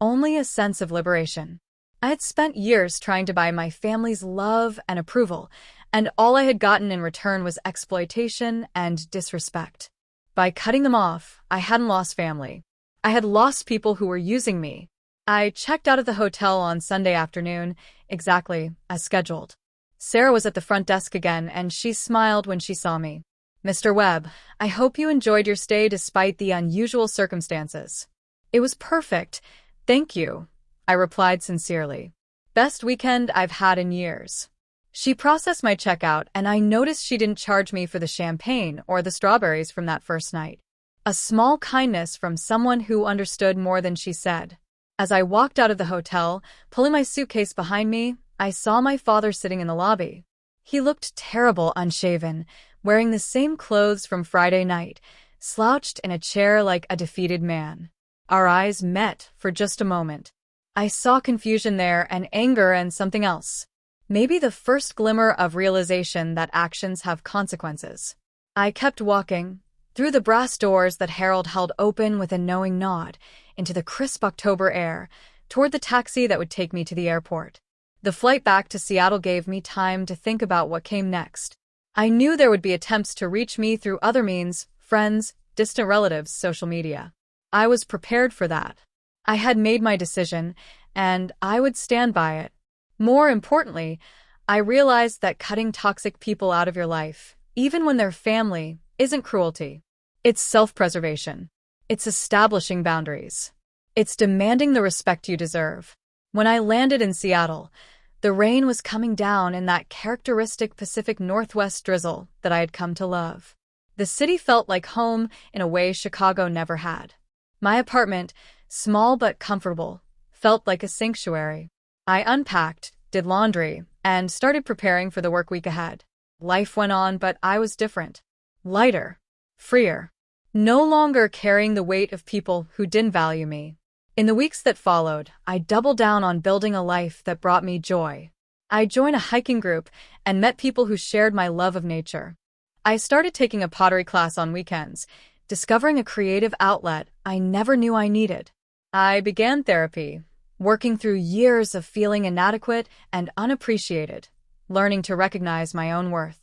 only a sense of liberation. I had spent years trying to buy my family's love and approval, and all I had gotten in return was exploitation and disrespect. By cutting them off, I hadn't lost family. I had lost people who were using me. I checked out of the hotel on Sunday afternoon, exactly as scheduled. Sarah was at the front desk again, and she smiled when she saw me. "Mr. Webb, I hope you enjoyed your stay despite the unusual circumstances." "It was perfect, thank you," I replied sincerely. "Best weekend I've had in years." She processed my checkout, and I noticed she didn't charge me for the champagne or the strawberries from that first night. A small kindness from someone who understood more than she said. As I walked out of the hotel, pulling my suitcase behind me, I saw my father sitting in the lobby. He looked terrible unshaven, wearing the same clothes from Friday night, slouched in a chair like a defeated man. Our eyes met for just a moment. I saw confusion there and anger and something else. Maybe the first glimmer of realization that actions have consequences. I kept walking, through the brass doors that Harold held open with a knowing nod, into the crisp October air, toward the taxi that would take me to the airport. The flight back to Seattle gave me time to think about what came next. I knew there would be attempts to reach me through other means, friends, distant relatives, social media. I was prepared for that. I had made my decision, and I would stand by it. More importantly, I realized that cutting toxic people out of your life, even when they're family, isn't cruelty. It's self-preservation. It's establishing boundaries. It's demanding the respect you deserve. When I landed in Seattle, the rain was coming down in that characteristic Pacific Northwest drizzle that I had come to love. The city felt like home in a way Chicago never had. My apartment, small but comfortable, felt like a sanctuary. I unpacked, did laundry, and started preparing for the work week ahead. Life went on, but I was different. Lighter. Freer. No longer carrying the weight of people who didn't value me. In the weeks that followed, I doubled down on building a life that brought me joy. I joined a hiking group and met people who shared my love of nature. I started taking a pottery class on weekends, discovering a creative outlet I never knew I needed. I began therapy, working through years of feeling inadequate and unappreciated, learning to recognize my own worth.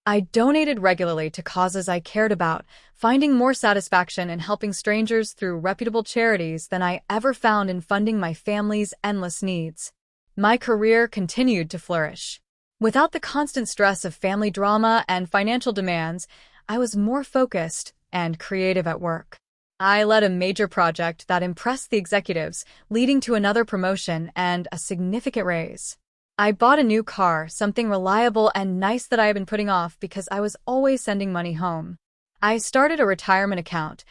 I donated regularly to causes I cared about, finding more satisfaction in helping strangers through reputable charities than I ever found in funding my family's endless needs. My career continued to flourish. Without the constant stress of family drama and financial demands, I was more focused and creative at work. I led a major project that impressed the executives, leading to another promotion and a significant raise. I bought a new car, something reliable and nice that I had been putting off because I was always sending money home. I started a retirement account,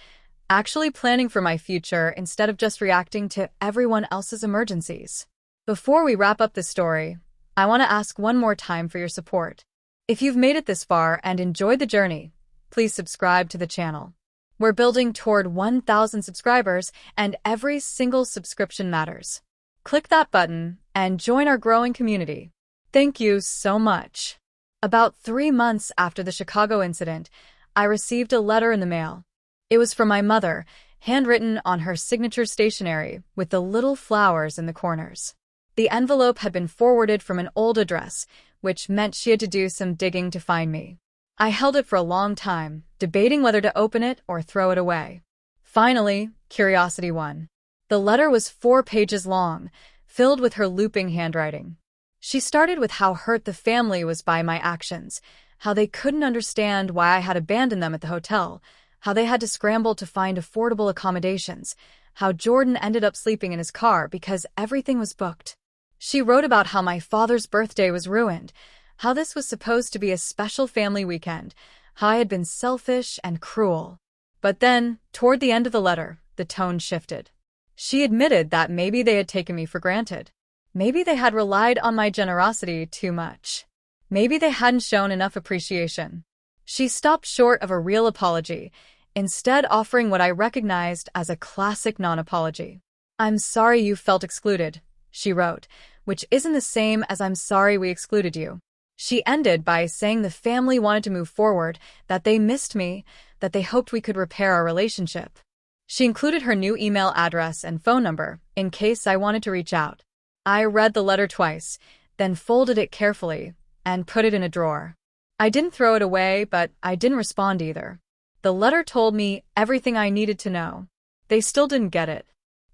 actually planning for my future instead of just reacting to everyone else's emergencies. Before we wrap up this story, I want to ask one more time for your support. If you've made it this far and enjoyed the journey, please subscribe to the channel. We're building toward 1,000 subscribers, and every single subscription matters. Click that button and join our growing community. Thank you so much. About 3 months after the Chicago incident, I received a letter in the mail. It was from my mother, handwritten on her signature stationery with the little flowers in the corners. The envelope had been forwarded from an old address, which meant she had to do some digging to find me. I held it for a long time, debating whether to open it or throw it away. Finally, curiosity won. The letter was 4 pages long, filled with her looping handwriting. She started with how hurt the family was by my actions, how they couldn't understand why I had abandoned them at the hotel, how they had to scramble to find affordable accommodations, how Jordan ended up sleeping in his car because everything was booked. She wrote about how my father's birthday was ruined, how this was supposed to be a special family weekend, how I had been selfish and cruel. But then, toward the end of the letter, the tone shifted. She admitted that maybe they had taken me for granted. Maybe they had relied on my generosity too much. Maybe they hadn't shown enough appreciation. She stopped short of a real apology, instead offering what I recognized as a classic non-apology. "I'm sorry you felt excluded," she wrote, which isn't the same as "I'm sorry we excluded you." She ended by saying the family wanted to move forward, that they missed me, that they hoped we could repair our relationship. She included her new email address and phone number, in case I wanted to reach out. I read the letter twice, then folded it carefully, and put it in a drawer. I didn't throw it away, but I didn't respond either. The letter told me everything I needed to know. They still didn't get it.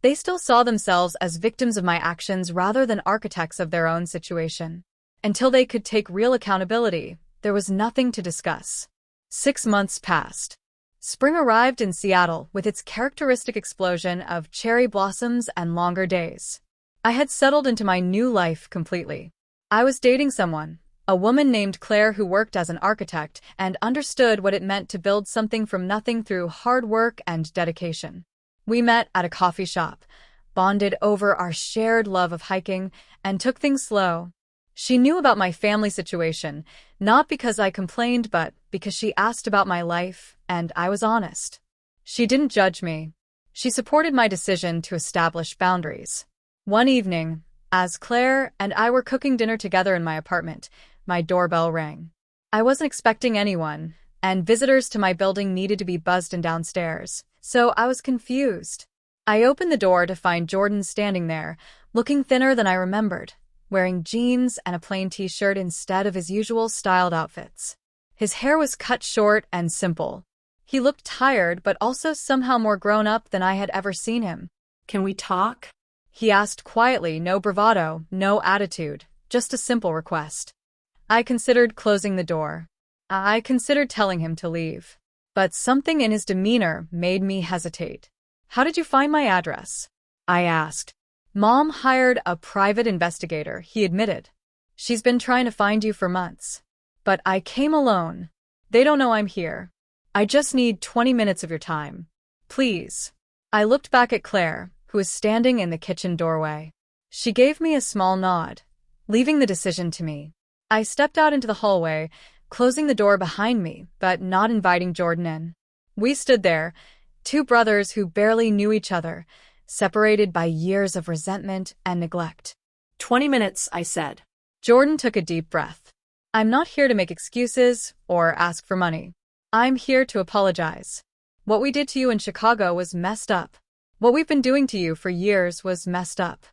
They still saw themselves as victims of my actions rather than architects of their own situation. Until they could take real accountability, there was nothing to discuss. 6 months passed. Spring arrived in Seattle with its characteristic explosion of cherry blossoms and longer days. I had settled into my new life completely. I was dating someone, a woman named Claire who worked as an architect and understood what it meant to build something from nothing through hard work and dedication. We met at a coffee shop, bonded over our shared love of hiking, and took things slow. She knew about my family situation, not because I complained, but because she asked about my life, and I was honest. She didn't judge me. She supported my decision to establish boundaries. One evening, as Claire and I were cooking dinner together in my apartment, my doorbell rang. I wasn't expecting anyone, and visitors to my building needed to be buzzed in downstairs, so I was confused. I opened the door to find Jordan standing there, looking thinner than I remembered, wearing jeans and a plain t-shirt instead of his usual styled outfits. His hair was cut short and simple. He looked tired but also somehow more grown up than I had ever seen him. "Can we talk?" He asked quietly, no bravado, no attitude, just a simple request. I considered closing the door. I considered telling him to leave. But something in his demeanor made me hesitate. "How did you find my address?" I asked. "Mom hired a private investigator," he admitted. "She's been trying to find you for months. But I came alone. They don't know I'm here. I just need 20 minutes of your time. Please." I looked back at Claire, who was standing in the kitchen doorway. She gave me a small nod, leaving the decision to me. I stepped out into the hallway, closing the door behind me, but not inviting Jordan in. We stood there, two brothers who barely knew each other, separated by years of resentment and neglect. 20 minutes, I said. Jordan took a deep breath. "I'm not here to make excuses or ask for money. I'm here to apologize. What we did to you in Chicago was messed up. What we've been doing to you for years was messed up.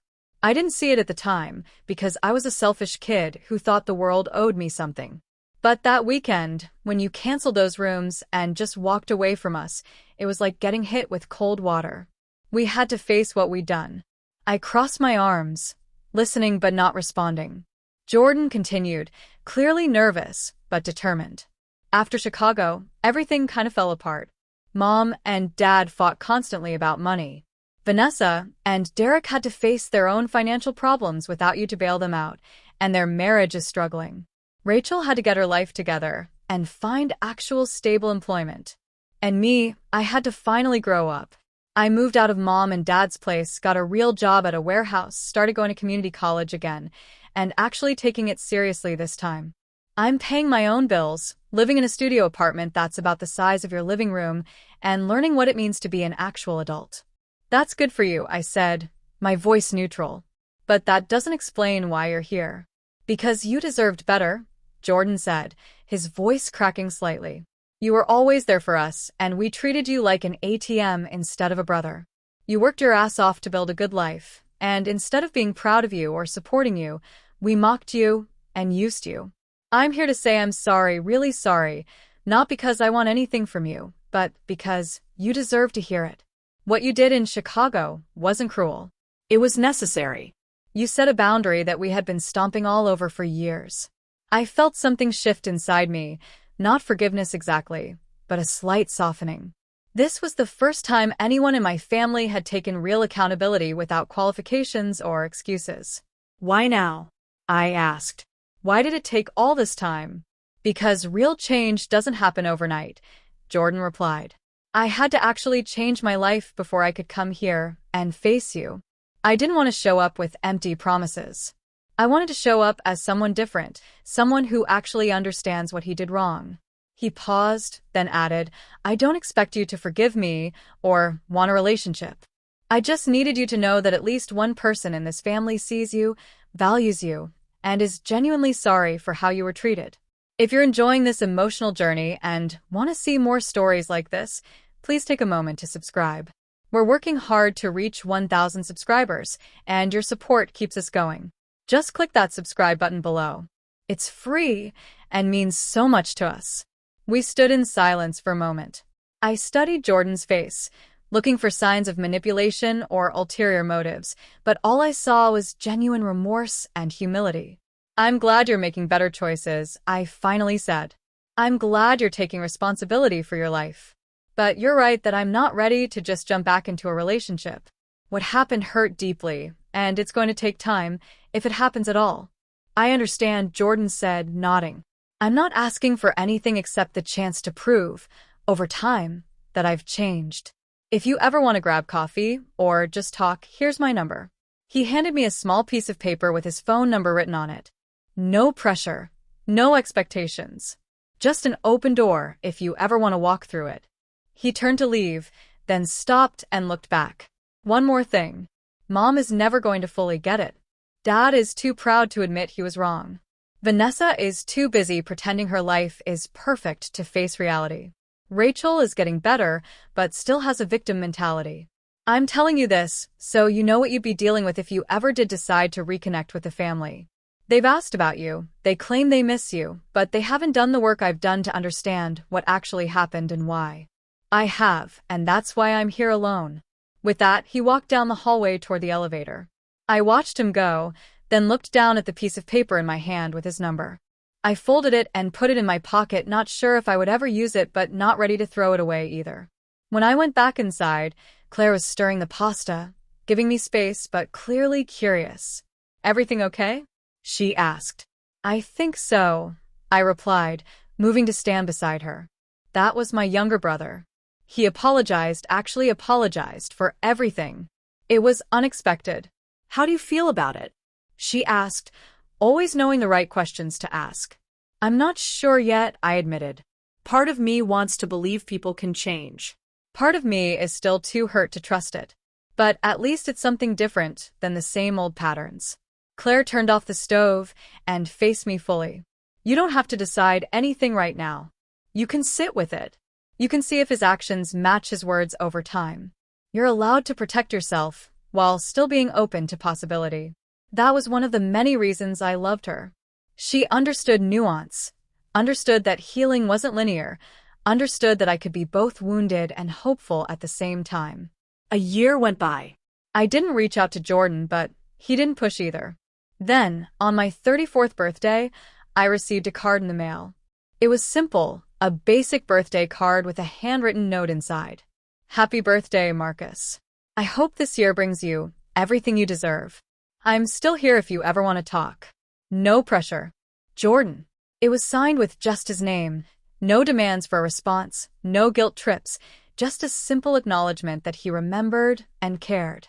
I didn't see it at the time because I was a selfish kid who thought the world owed me something. But that weekend, when you canceled those rooms and just walked away from us, it was like getting hit with cold water. We had to face what we'd done." I crossed my arms, listening but not responding. Jordan continued, clearly nervous but determined. "After Chicago, everything kind of fell apart. Mom and Dad fought constantly about money. Vanessa and Derek had to face their own financial problems without you to bail them out, and their marriage is struggling. Rachel had to get her life together and find actual stable employment. And me, I had to finally grow up. I moved out of Mom and Dad's place, got a real job at a warehouse, started going to community college again, and actually taking it seriously this time. I'm paying my own bills, living in a studio apartment that's about the size of your living room, and learning what it means to be an actual adult." "That's good for you," I said, my voice neutral. "But that doesn't explain why you're here." "Because you deserved better," Jordan said, his voice cracking slightly. "You were always there for us, and we treated you like an ATM instead of a brother. You worked your ass off to build a good life, and instead of being proud of you or supporting you, we mocked you and used you. I'm here to say I'm sorry, really sorry, not because I want anything from you, but because you deserve to hear it. What you did in Chicago wasn't cruel. It was necessary. You set a boundary that we had been stomping all over for years." I felt something shift inside me, not forgiveness exactly, but a slight softening. This was the first time anyone in my family had taken real accountability without qualifications or excuses. "Why now?" I asked. "Why did it take all this time?" "Because real change doesn't happen overnight," Jordan replied. "I had to actually change my life before I could come here and face you. I didn't want to show up with empty promises. I wanted to show up as someone different, someone who actually understands what he did wrong." He paused, then added, I don't expect you to forgive me or want a relationship. I just needed you to know that at least one person in this family sees you, values you, and is genuinely sorry for how you were treated. If you're enjoying this emotional journey and want to see more stories like this, please take a moment to subscribe. We're working hard to reach 1,000 subscribers, and your support keeps us going. Just click that subscribe button below. It's free and means so much to us. We stood in silence for a moment. I studied Jordan's face, looking for signs of manipulation or ulterior motives, but all I saw was genuine remorse and humility. I'm glad you're making better choices, I finally said. I'm glad you're taking responsibility for your life. But you're right that I'm not ready to just jump back into a relationship. What happened hurt deeply, and it's going to take time, if it happens at all. I understand, Jordan said, nodding. I'm not asking for anything except the chance to prove, over time, that I've changed. If you ever want to grab coffee, or just talk, here's my number. He handed me a small piece of paper with his phone number written on it. No pressure, no expectations. Just an open door if you ever want to walk through it. He turned to leave, then stopped and looked back. One more thing. Mom is never going to fully get it. Dad is too proud to admit he was wrong. Vanessa is too busy pretending her life is perfect to face reality. Rachel is getting better, but still has a victim mentality. I'm telling you this so you know what you'd be dealing with if you ever did decide to reconnect with the family. They've asked about you, they claim they miss you, but they haven't done the work I've done to understand what actually happened and why. I have, and that's why I'm here alone. With that, he walked down the hallway toward the elevator. I watched him go, then looked down at the piece of paper in my hand with his number. I folded it and put it in my pocket, not sure if I would ever use it, but not ready to throw it away either. When I went back inside, Claire was stirring the pasta, giving me space but clearly curious. Everything okay? She asked. I think so, I replied, moving to stand beside her. That was my younger brother. He actually apologized for everything. It was unexpected. How do you feel about it? She asked, always knowing the right questions to ask. I'm not sure yet, I admitted. Part of me wants to believe people can change. Part of me is still too hurt to trust it. But at least it's something different than the same old patterns. Claire turned off the stove and faced me fully. You don't have to decide anything right now. You can sit with it. You can see if his actions match his words over time. You're allowed to protect yourself while still being open to possibility. That was one of the many reasons I loved her. She understood nuance, understood that healing wasn't linear, understood that I could be both wounded and hopeful at the same time. A year went by. I didn't reach out to Jordan, but he didn't push either. Then, on my 34th birthday, I received a card in the mail. It was simple, a basic birthday card with a handwritten note inside. Happy birthday, Marcus. I hope this year brings you everything you deserve. I'm still here if you ever want to talk. No pressure. Jordan. It was signed with just his name. No demands for a response, no guilt trips, just a simple acknowledgement that he remembered and cared.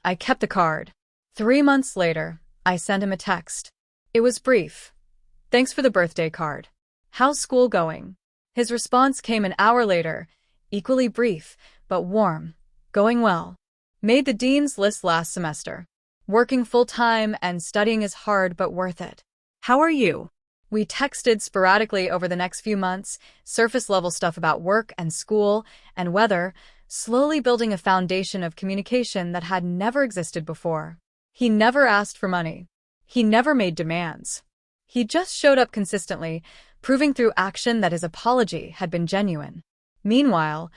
I kept the card. 3 months later, I sent him a text. It was brief. Thanks for the birthday card. How's school going? His response came an hour later, equally brief, but warm. Going well. Made the dean's list last semester. Working full-time and studying is hard but worth it. How are you? We texted sporadically over the next few months, surface-level stuff about work and school and weather, slowly building a foundation of communication that had never existed before. He never asked for money. He never made demands. He just showed up consistently, proving through action that his apology had been genuine. Meanwhile,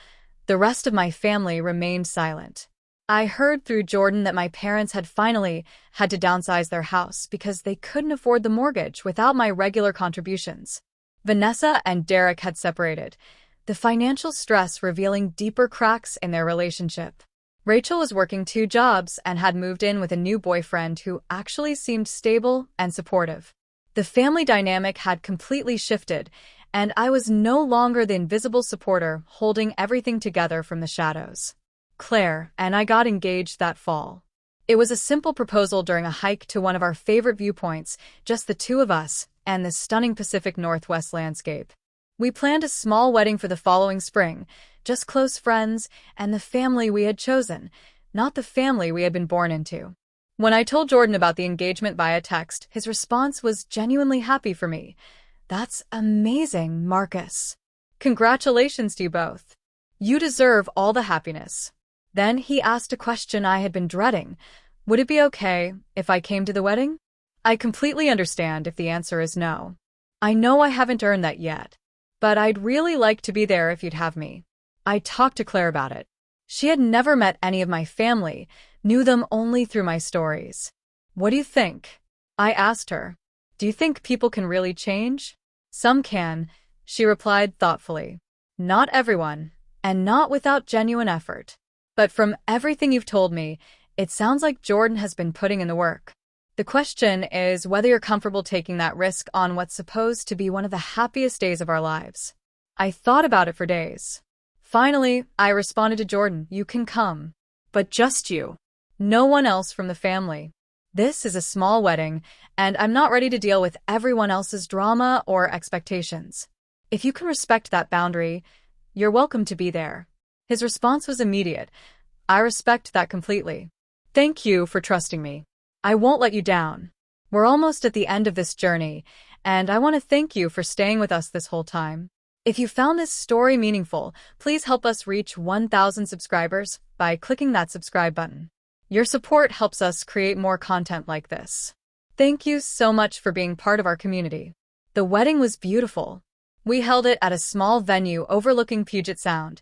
the rest of my family remained silent. I heard through Jordan that my parents had finally had to downsize their house because they couldn't afford the mortgage without my regular contributions. Vanessa and Derek had separated, the financial stress revealing deeper cracks in their relationship. Rachel was working 2 jobs and had moved in with a new boyfriend who actually seemed stable and supportive. The family dynamic had completely shifted, and I was no longer the invisible supporter holding everything together from the shadows. Claire and I got engaged that fall. It was a simple proposal during a hike to one of our favorite viewpoints, just the 2 of us and the stunning Pacific Northwest landscape. We planned a small wedding for the following spring, just close friends and the family we had chosen, not the family we had been born into. When I told Jordan about the engagement via text, his response was genuinely happy for me. "That's amazing, Marcus. Congratulations to you both. You deserve all the happiness." Then he asked a question I had been dreading. Would it be okay if I came to the wedding? I completely understand if the answer is no. I know I haven't earned that yet, but I'd really like to be there if you'd have me. I talked to Claire about it. She had never met any of my family, knew them only through my stories. "What do you think?" I asked her. "Do you think people can really change?" "Some can," she replied thoughtfully. "Not everyone, and not without genuine effort. But from everything you've told me, it sounds like Jordan has been putting in the work. The question is whether you're comfortable taking that risk on what's supposed to be one of the happiest days of our lives." I thought about it for days. Finally, I responded to Jordan, "You can come. But just you. No one else from the family. This is a small wedding, and I'm not ready to deal with everyone else's drama or expectations. If you can respect that boundary, you're welcome to be there." His response was immediate. "I respect that completely. Thank you for trusting me. I won't let you down. We're almost at the end of this journey, and I want to thank you for staying with us this whole time." If you found this story meaningful, please help us reach 1,000 subscribers by clicking that subscribe button. Your support helps us create more content like this. Thank you so much for being part of our community. The wedding was beautiful. We held it at a small venue overlooking Puget Sound,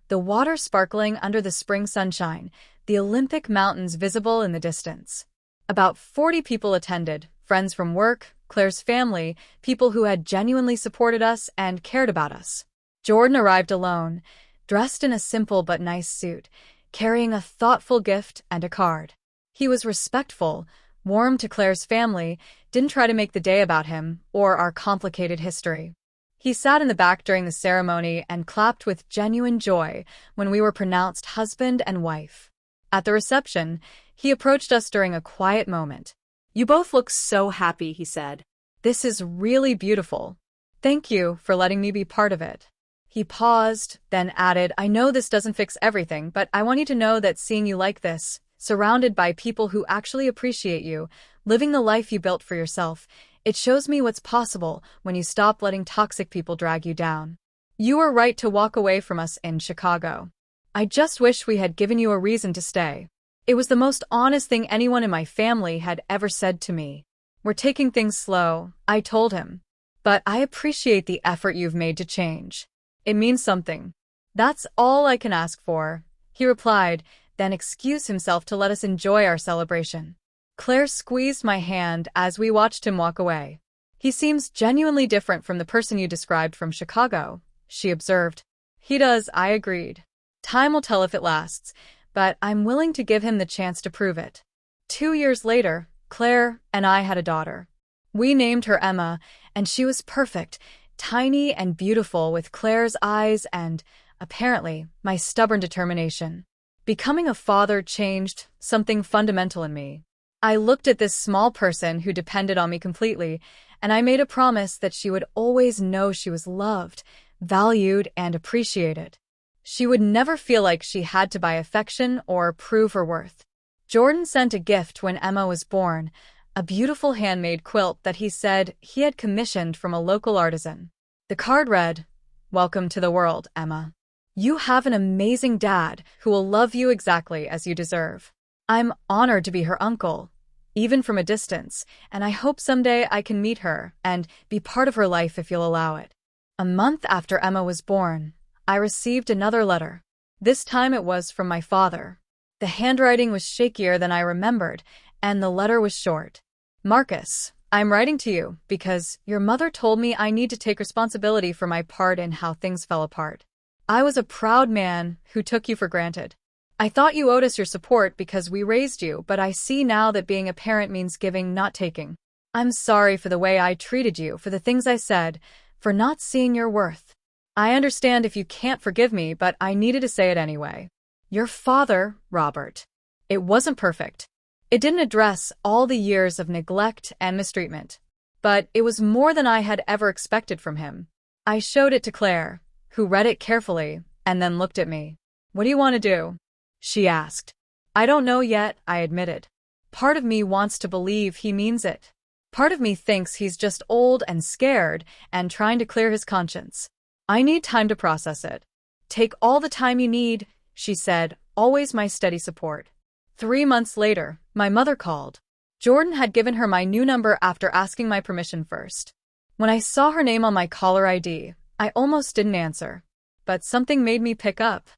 the water sparkling under the spring sunshine, the Olympic Mountains visible in the distance. About 40 people attended, friends from work, Claire's family, people who had genuinely supported us and cared about us. Jordan arrived alone, dressed in a simple but nice suit, carrying a thoughtful gift and a card. He was respectful, warm to Claire's family, didn't try to make the day about him or our complicated history. He sat in the back during the ceremony and clapped with genuine joy when we were pronounced husband and wife. At the reception, he approached us during a quiet moment. "You both look so happy," he said. "This is really beautiful. Thank you for letting me be part of it." He paused, then added, "I know this doesn't fix everything, but I want you to know that seeing you like this, surrounded by people who actually appreciate you, living the life you built for yourself, it shows me what's possible when you stop letting toxic people drag you down. You were right to walk away from us in Chicago. I just wish we had given you a reason to stay. It was the most honest thing anyone in my family had ever said to me. We're taking things slow," I told him. "But I appreciate the effort you've made to change. It means something." "That's all I can ask for," he replied, then excused himself to let us enjoy our celebration. Claire squeezed my hand as we watched him walk away. "He seems genuinely different from the person you described from Chicago," she observed. "He does," I agreed. "Time will tell if it lasts, but I'm willing to give him the chance to prove it." 2 years later, Claire and I had a daughter. We named her Emma, and she was perfect, tiny and beautiful with Claire's eyes and, apparently, my stubborn determination. Becoming a father changed something fundamental in me. I looked at this small person who depended on me completely, and I made a promise that she would always know she was loved, valued, and appreciated. She would never feel like she had to buy affection or prove her worth. Jordan sent a gift when Emma was born, a beautiful handmade quilt that he said he had commissioned from a local artisan. The card read, "Welcome to the world, Emma. You have an amazing dad who will love you exactly as you deserve. I'm honored to be her uncle, even from a distance, and I hope someday I can meet her and be part of her life if you'll allow it." A month after Emma was born, I received another letter. This time it was from my father. The handwriting was shakier than I remembered, and the letter was short. "Marcus, I'm writing to you because your mother told me I need to take responsibility for my part in how things fell apart. I was a proud man who took you for granted. I thought you owed us your support because we raised you, but I see now that being a parent means giving, not taking. I'm sorry for the way I treated you, for the things I said, for not seeing your worth. I understand if you can't forgive me, but I needed to say it anyway. Your father, Robert." It wasn't perfect. It didn't address all the years of neglect and mistreatment. But it was more than I had ever expected from him. I showed it to Claire, who read it carefully and then looked at me. "What do you want to do?" she asked. "I don't know yet," I admitted. Part of me wants to believe he means it. Part of me thinks he's just old and scared and trying to clear his conscience. I need time to process it. "Take all the time you need," she said, always my steady support. 3 months later, my mother called. Jordan had given her my new number after asking my permission first. When I saw her name on my caller ID, I almost didn't answer. But something made me pick up.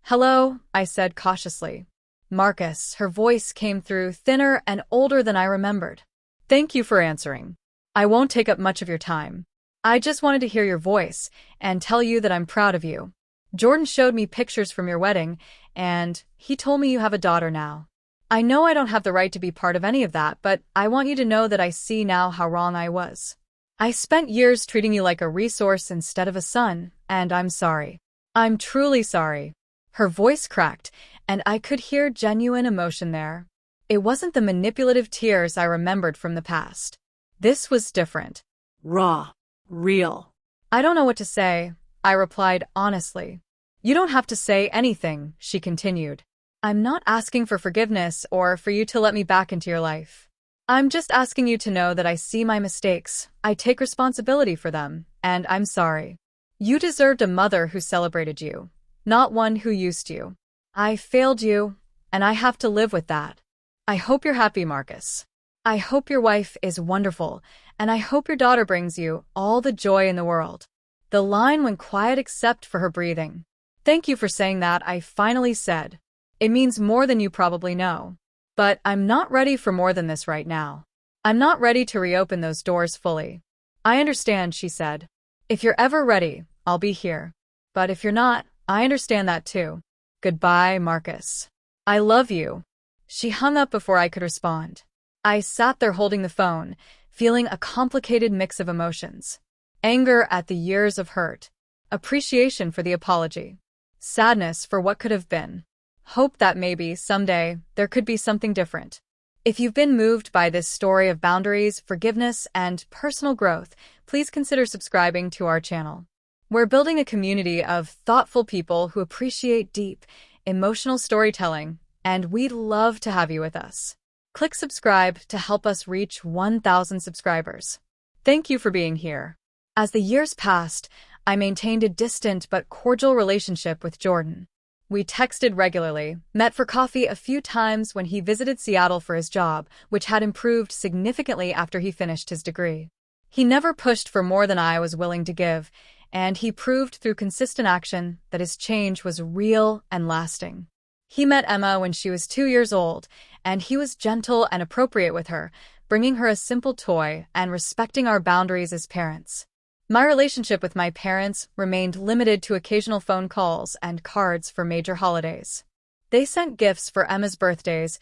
"Hello," I said cautiously. "Marcus," her voice came through, thinner and older than I remembered. "Thank you for answering. I won't take up much of your time. I just wanted to hear your voice and tell you that I'm proud of you. Jordan showed me pictures from your wedding, and he told me you have a daughter now. I know I don't have the right to be part of any of that, but I want you to know that I see now how wrong I was. I spent years treating you like a resource instead of a son, and I'm sorry. I'm truly sorry." Her voice cracked, and I could hear genuine emotion there. It wasn't the manipulative tears I remembered from the past. This was different. Raw. Real. "I don't know what to say," I replied honestly. "You don't have to say anything," she continued. "I'm not asking for forgiveness or for you to let me back into your life. I'm just asking you to know that I see my mistakes, I take responsibility for them, and I'm sorry. You deserved a mother who celebrated you, not one who used you. I failed you, and I have to live with that. I hope you're happy, Marcus. I hope your wife is wonderful, and I hope your daughter brings you all the joy in the world." The line went quiet except for her breathing. "Thank you for saying that," I finally said. "It means more than you probably know. But I'm not ready for more than this right now. I'm not ready to reopen those doors fully." "I understand," she said. "If you're ever ready, I'll be here. But if you're not, I understand that too. Goodbye, Marcus. I love you." She hung up before I could respond. I sat there holding the phone, feeling a complicated mix of emotions. Anger at the years of hurt. Appreciation for the apology. Sadness for what could have been. Hope that maybe, someday, there could be something different. If you've been moved by this story of boundaries, forgiveness, and personal growth, please consider subscribing to our channel. We're building a community of thoughtful people who appreciate deep, emotional storytelling, and we'd love to have you with us. Click subscribe to help us reach 1,000 subscribers. Thank you for being here. As the years passed, I maintained a distant but cordial relationship with Jordan. We texted regularly, met for coffee a few times when he visited Seattle for his job, which had improved significantly after he finished his degree. He never pushed for more than I was willing to give, and he proved through consistent action that his change was real and lasting. He met Emma when she was 2 years old, and he was gentle and appropriate with her, bringing her a simple toy and respecting our boundaries as parents. My relationship with my parents remained limited to occasional phone calls and cards for major holidays. They sent gifts for Emma's birthdays,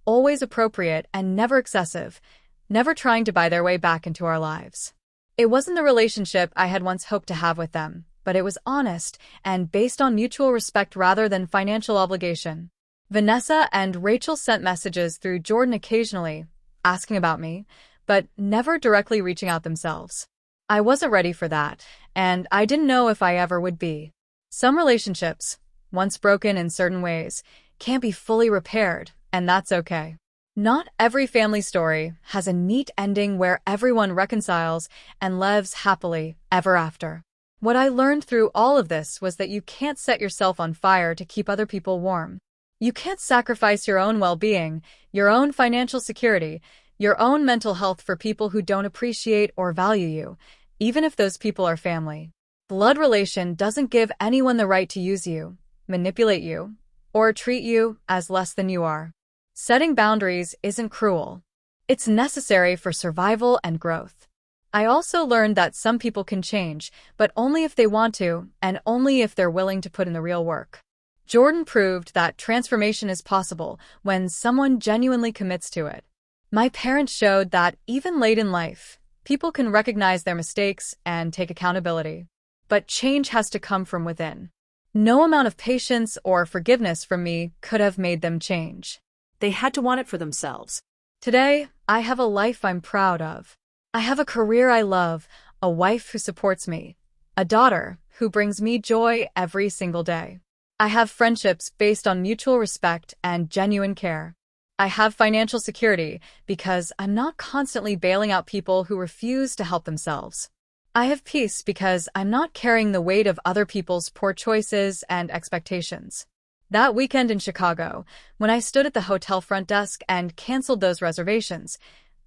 always appropriate and never excessive, never trying to buy their way back into our lives. It wasn't the relationship I had once hoped to have with them, but it was honest and based on mutual respect rather than financial obligation. Vanessa and Rachel sent messages through Jordan occasionally, asking about me, but never directly reaching out themselves. I wasn't ready for that, and I didn't know if I ever would be. Some relationships, once broken in certain ways, can't be fully repaired, and that's okay. Not every family story has a neat ending where everyone reconciles and lives happily ever after. What I learned through all of this was that you can't set yourself on fire to keep other people warm. You can't sacrifice your own well-being, your own financial security, your own mental health for people who don't appreciate or value you, even if those people are family. Blood relation doesn't give anyone the right to use you, manipulate you, or treat you as less than you are. Setting boundaries isn't cruel. It's necessary for survival and growth. I also learned that some people can change, but only if they want to, and only if they're willing to put in the real work. Jordan proved that transformation is possible when someone genuinely commits to it. My parents showed that even late in life, people can recognize their mistakes and take accountability. But change has to come from within. No amount of patience or forgiveness from me could have made them change. They had to want it for themselves. Today, I have a life I'm proud of. I have a career I love, a wife who supports me, a daughter who brings me joy every single day. I have friendships based on mutual respect and genuine care. I have financial security because I'm not constantly bailing out people who refuse to help themselves. I have peace because I'm not carrying the weight of other people's poor choices and expectations. That weekend in Chicago, when I stood at the hotel front desk and canceled those reservations,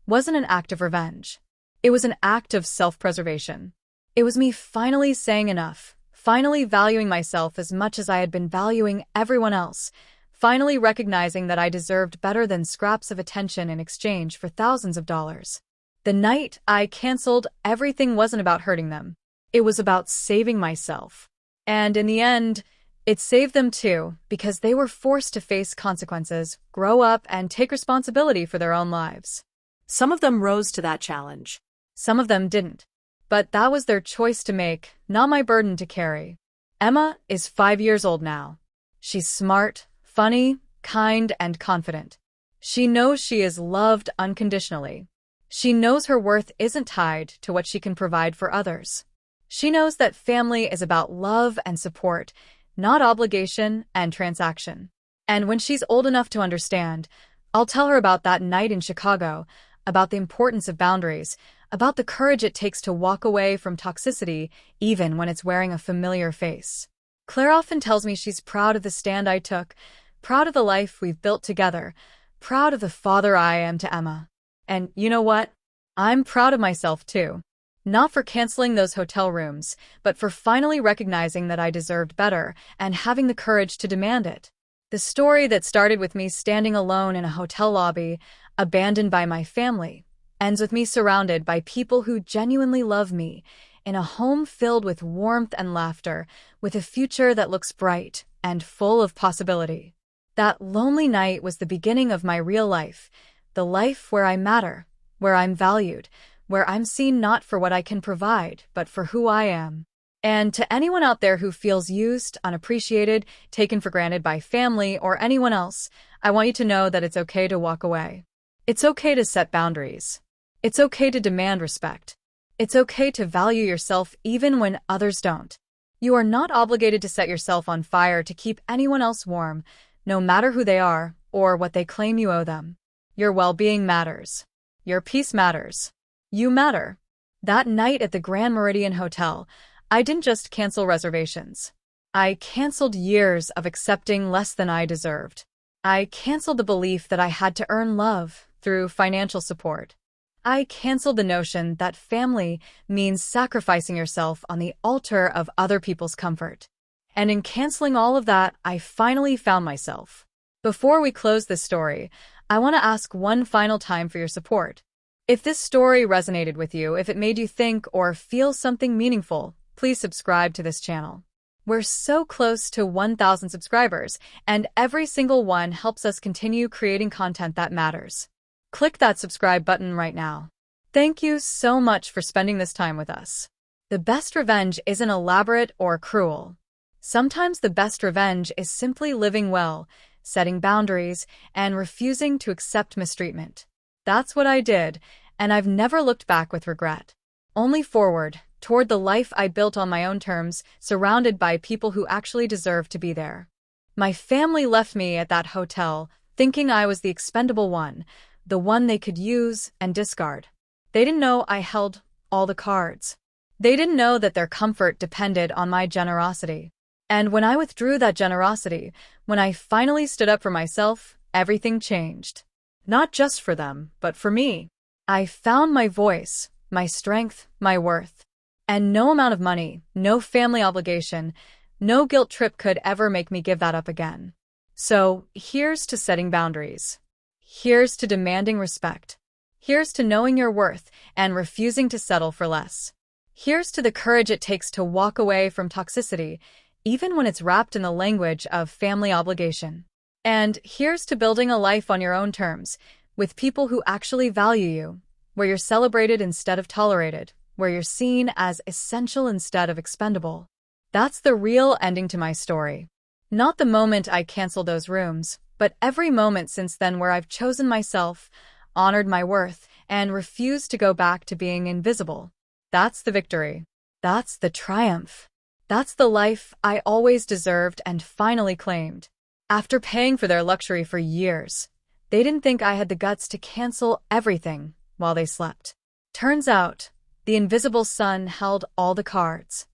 wasn't an act of revenge. It was an act of self-preservation. It was me finally saying enough, finally valuing myself as much as I had been valuing everyone else, finally recognizing that I deserved better than scraps of attention in exchange for thousands of dollars. The night I canceled, everything wasn't about hurting them. It was about saving myself. And in the end, it saved them too, because they were forced to face consequences, grow up, and take responsibility for their own lives. Some of them rose to that challenge. Some of them didn't. But that was their choice to make, not my burden to carry. Emma is 5 years old now. She's smart, funny, kind, and confident. She knows she is loved unconditionally. She knows her worth isn't tied to what she can provide for others. She knows that family is about love and support, not obligation and transaction. And when she's old enough to understand, I'll tell her about that night in Chicago, about the importance of boundaries, about the courage it takes to walk away from toxicity even when it's wearing a familiar face. Claire often tells me she's proud of the stand I took, proud of the life we've built together, proud of the father I am to Emma. And you know what? I'm proud of myself too. Not for canceling those hotel rooms, but for finally recognizing that I deserved better and having the courage to demand it. The story that started with me standing alone in a hotel lobby, abandoned by my family, ends with me surrounded by people who genuinely love me, in a home filled with warmth and laughter, with a future that looks bright and full of possibility. That lonely night was the beginning of my real life, the life where I matter, where I'm valued, where I'm seen not for what I can provide, but for who I am. And to anyone out there who feels used, unappreciated, taken for granted by family or anyone else, I want you to know that it's okay to walk away. It's okay to set boundaries. It's okay to demand respect. It's okay to value yourself even when others don't. You are not obligated to set yourself on fire to keep anyone else warm, no matter who they are or what they claim you owe them. Your well-being matters. Your peace matters. You matter. That night at the Grand Meridian Hotel, I didn't just cancel reservations. I canceled years of accepting less than I deserved. I canceled the belief that I had to earn love through financial support. I canceled the notion that family means sacrificing yourself on the altar of other people's comfort. And in canceling all of that, I finally found myself. Before we close this story, I want to ask one final time for your support. If this story resonated with you, if it made you think or feel something meaningful, please subscribe to this channel. We're so close to 1,000 subscribers, and every single one helps us continue creating content that matters. Click that subscribe button right now. Thank you so much for spending this time with us. The best revenge isn't elaborate or cruel. Sometimes the best revenge is simply living well, setting boundaries, and refusing to accept mistreatment. That's what I did, and I've never looked back with regret. Only forward, toward the life I built on my own terms, surrounded by people who actually deserve to be there. My family left me at that hotel, thinking I was the expendable one, the one they could use and discard. They didn't know I held all the cards. They didn't know that their comfort depended on my generosity. And when I withdrew that generosity, when I finally stood up for myself, everything changed. Not just for them, but for me. I found my voice, my strength, my worth. And no amount of money, no family obligation, no guilt trip could ever make me give that up again. So, here's to setting boundaries. Here's to demanding respect. Here's to knowing your worth and refusing to settle for less. Here's to the courage it takes to walk away from toxicity, even when it's wrapped in the language of family obligation. And here's to building a life on your own terms, with people who actually value you, where you're celebrated instead of tolerated, where you're seen as essential instead of expendable. That's the real ending to my story. Not the moment I canceled those rooms, but every moment since then where I've chosen myself, honored my worth, and refused to go back to being invisible. That's the victory. That's the triumph. That's the life I always deserved and finally claimed. After paying for their luxury for years, they didn't think I had the guts to cancel everything while they slept. Turns out, the invisible sun held all the cards.